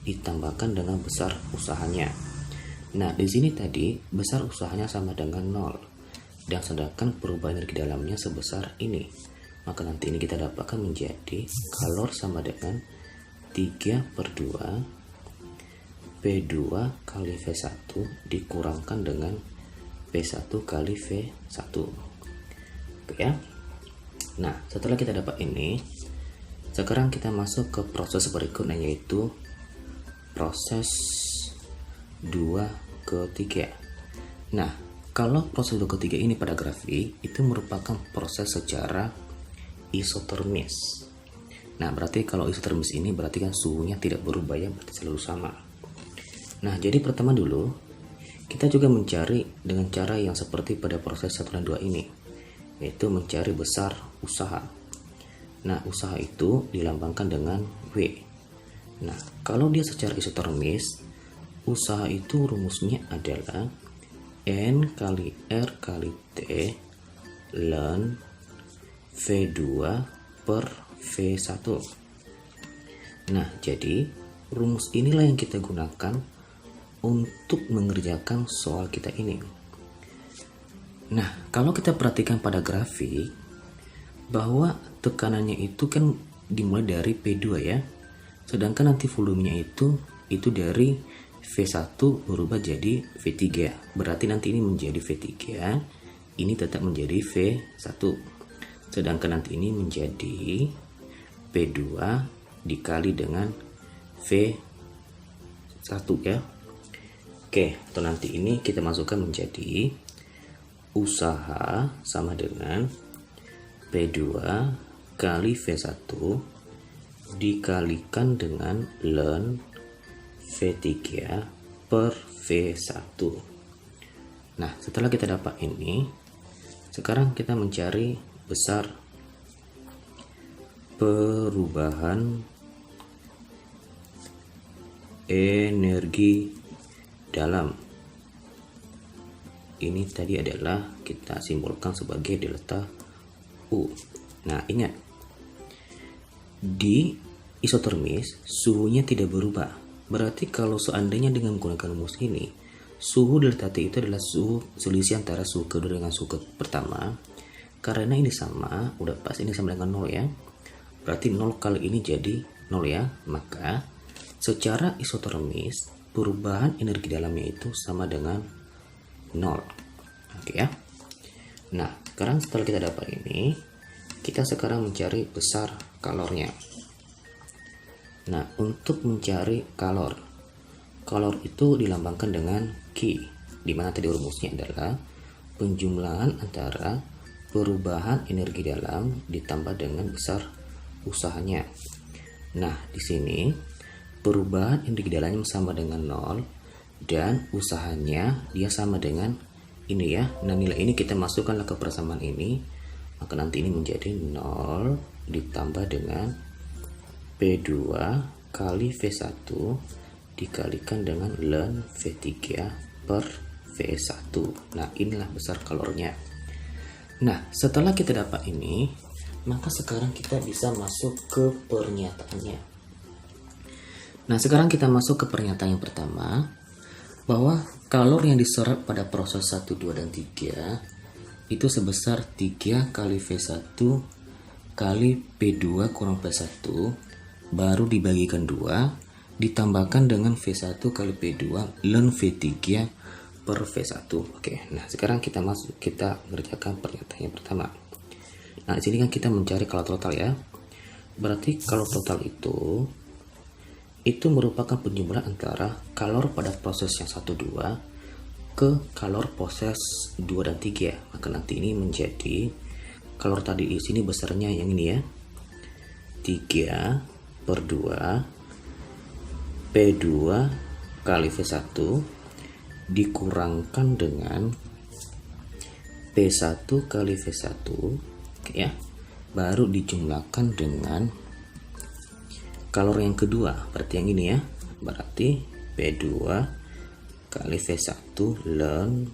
ditambahkan dengan besar usahanya. Nah, di sini tadi besar usahanya sama dengan 0. Dan sedangkan perubahan energi dalamnya sebesar ini. Maka nanti ini kita dapatkan menjadi kalor sama dengan 3/2 P2 kali V1 dikurangkan dengan P1 kali V1. Oke ya. Nah, setelah kita dapat ini, sekarang kita masuk ke proses berikutnya, yaitu proses 2 ke 3. Nah, kalau proses 2 ke 3 ini pada grafik itu merupakan proses secara isotermis. Nah, berarti kalau isotermis ini berarti kan suhunya tidak berubah ya, berarti selalu sama. Nah, jadi pertama dulu kita juga mencari dengan cara yang seperti pada proses 1 dan 2 ini, yaitu mencari besar usaha. Nah, usaha itu dilambangkan dengan W. Nah, kalau dia secara isotermis, usaha itu rumusnya adalah N kali R kali T ln V2 per V1. Nah, jadi rumus inilah yang kita gunakan untuk mengerjakan soal kita ini. Nah, kalau kita perhatikan pada grafik bahwa tekanannya itu kan dimulai dari P2 ya. Sedangkan nanti volumenya itu dari V1 berubah jadi V3. Berarti nanti ini menjadi V3, ini tetap menjadi V1. Sedangkan nanti ini menjadi P2 dikali dengan V1 ya. Oke, atau nanti ini kita masukkan menjadi usaha sama dengan P2 kali V1 dikalikan dengan ln V3 per V1. Nah, setelah kita dapat ini, sekarang kita mencari besar perubahan energi dalam. Ini tadi adalah kita simbolkan sebagai delta U. Nah, ingat, di isotermis suhunya tidak berubah. Berarti kalau seandainya dengan menggunakan rumus ini, suhu delta T itu adalah suhu selisih antara suhu kedua dengan suhu pertama. Karena ini sama, udah pas ini sama dengan 0 ya. Berarti 0 kali ini jadi 0 ya. Maka secara isotermis perubahan energi dalamnya itu sama dengan 0. Oke ya. Nah, sekarang setelah kita dapat ini, kita sekarang mencari besar kalornya. Nah, untuk mencari kalor itu dilambangkan dengan Q, di mana tadi rumusnya adalah penjumlahan antara perubahan energi dalam ditambah dengan besar usahanya. Nah, di sini perubahan energi dalamnya sama dengan 0 dan usahanya dia sama dengan ini ya. Nah, nilai ini kita masukkanlah ke persamaan ini, maka nanti ini menjadi 0 ditambah dengan P2 kali V1 dikalikan dengan ln V3 per V1. Nah, inilah besar kalornya. Nah, setelah kita dapat ini, maka sekarang kita bisa masuk ke pernyataannya. Nah, sekarang kita masuk ke pernyataan yang pertama, bahwa kalor yang diserap pada proses 1, 2, dan 3 itu sebesar 3 kali V1 kali P2 kurang P1 baru dibagikan 2 ditambahkan dengan V1 kali P2 ln V3 per V1. Oke, nah sekarang kita mengerjakan pernyataan yang pertama. Nah, di sini kan kita mencari kalor total ya. Berarti kalor total itu merupakan penjumlahan antara kalor pada proses yang 1, 2 ke kalor proses 2 dan 3. Maka nanti ini menjadi kalor tadi di sini besarnya yang ini ya. 3/2 P2 kali V1 dikurangkan dengan P1 kali V1 ya, baru dijumlahkan dengan kalor yang kedua, berarti yang ini ya, berarti P2 kali V1 ln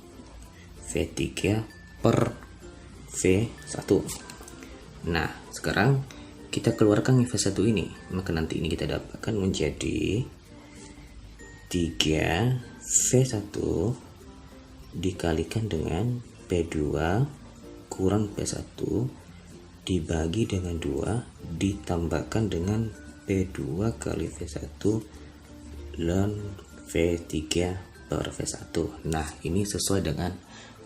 V3 per V1. Nah, sekarang kita keluarkan V1 ini, maka nanti ini kita dapatkan menjadi 3V1 dikalikan dengan P2 kurang P1 dibagi dengan 2 ditambahkan dengan P2 kali V1 ln V3 per V1. Nah, ini sesuai dengan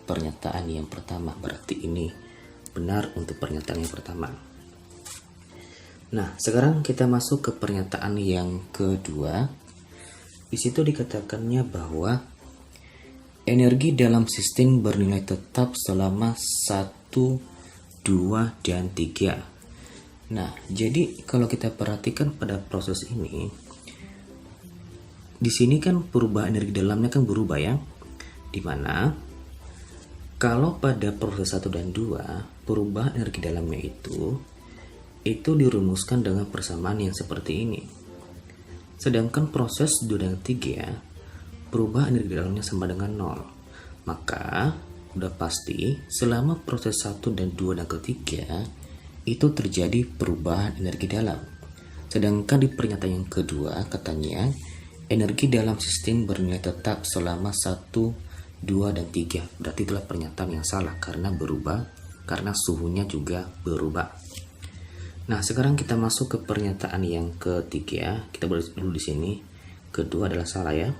pernyataan yang pertama, berarti ini benar untuk pernyataan yang pertama. Nah, sekarang kita masuk ke pernyataan yang kedua. Di situ dikatakannya bahwa energi dalam sistem bernilai tetap selama 1, 2, dan 3. Nah, jadi kalau kita perhatikan pada proses ini, di sini kan perubahan energi dalamnya kan berubah ya. Dimana kalau pada proses 1 dan 2, perubahan energi dalamnya itu dirumuskan dengan persamaan yang seperti ini. Sedangkan proses 2 dan 3, perubahan energi dalamnya sama dengan 0. Maka udah pasti selama proses 1 dan 2 dan ketiga itu terjadi perubahan energi dalam. Sedangkan di pernyataan yang kedua katanya energi dalam sistem bernilai tetap selama 1, 2, dan 3. Berarti itulah pernyataan yang salah karena berubah, karena suhunya juga berubah. Nah, sekarang kita masuk ke pernyataan yang ketiga. Kita boleh dulu di sini. Kedua adalah salah ya.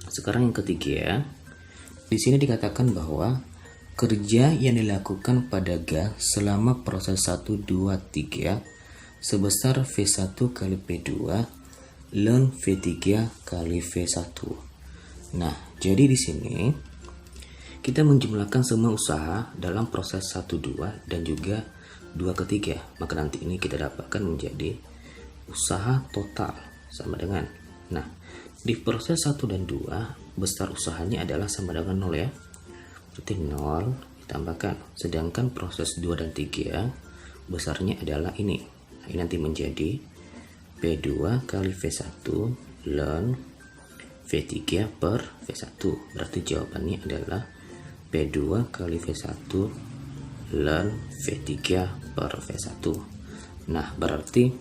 Sekarang yang ketiga. Di sini dikatakan bahwa kerja yang dilakukan pada gas selama proses 1, 2, 3 sebesar V1 kali P2 ln V3 kali V1. Nah, jadi di sini kita menjumlahkan semua usaha dalam proses 1, 2 dan juga 2 ketiga. Maka nanti ini kita dapatkan menjadi usaha total sama dengan. Nah, di proses 1 dan 2 besar usahanya adalah sama dengan 0 ya. Berarti 0 ditambahkan. Sedangkan proses 2 dan 3 besarnya adalah ini. Nah, ini nanti menjadi P2 kali V1 ln V3 per V1. Berarti jawabannya adalah P2 kali V1 ln V3 per V1. Nah, berarti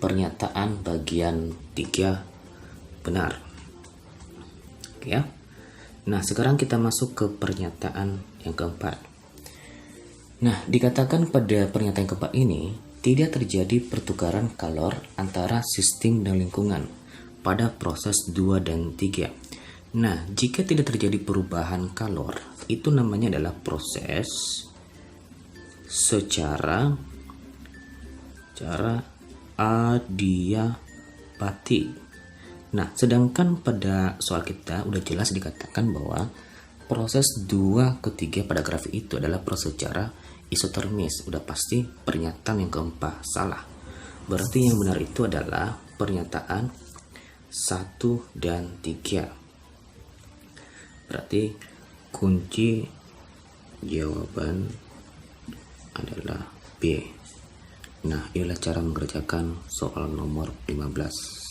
pernyataan bagian 3 benar. Oke ya. Nah, sekarang kita masuk ke pernyataan yang keempat. Nah, dikatakan pada pernyataan yang keempat ini tidak terjadi pertukaran kalor antara sistem dan lingkungan pada proses 2 dan 3. Nah, jika tidak terjadi perubahan kalor, itu namanya adalah proses secara adiabatik. Nah, sedangkan pada soal kita udah jelas dikatakan bahwa proses 2 ke 3 pada grafik itu adalah proses secara isotermis. Udah pasti pernyataan yang keempat salah. Berarti yang benar itu adalah pernyataan 1 dan 3. Berarti kunci jawaban adalah B. Nah, inilah cara mengerjakan soal nomor 15.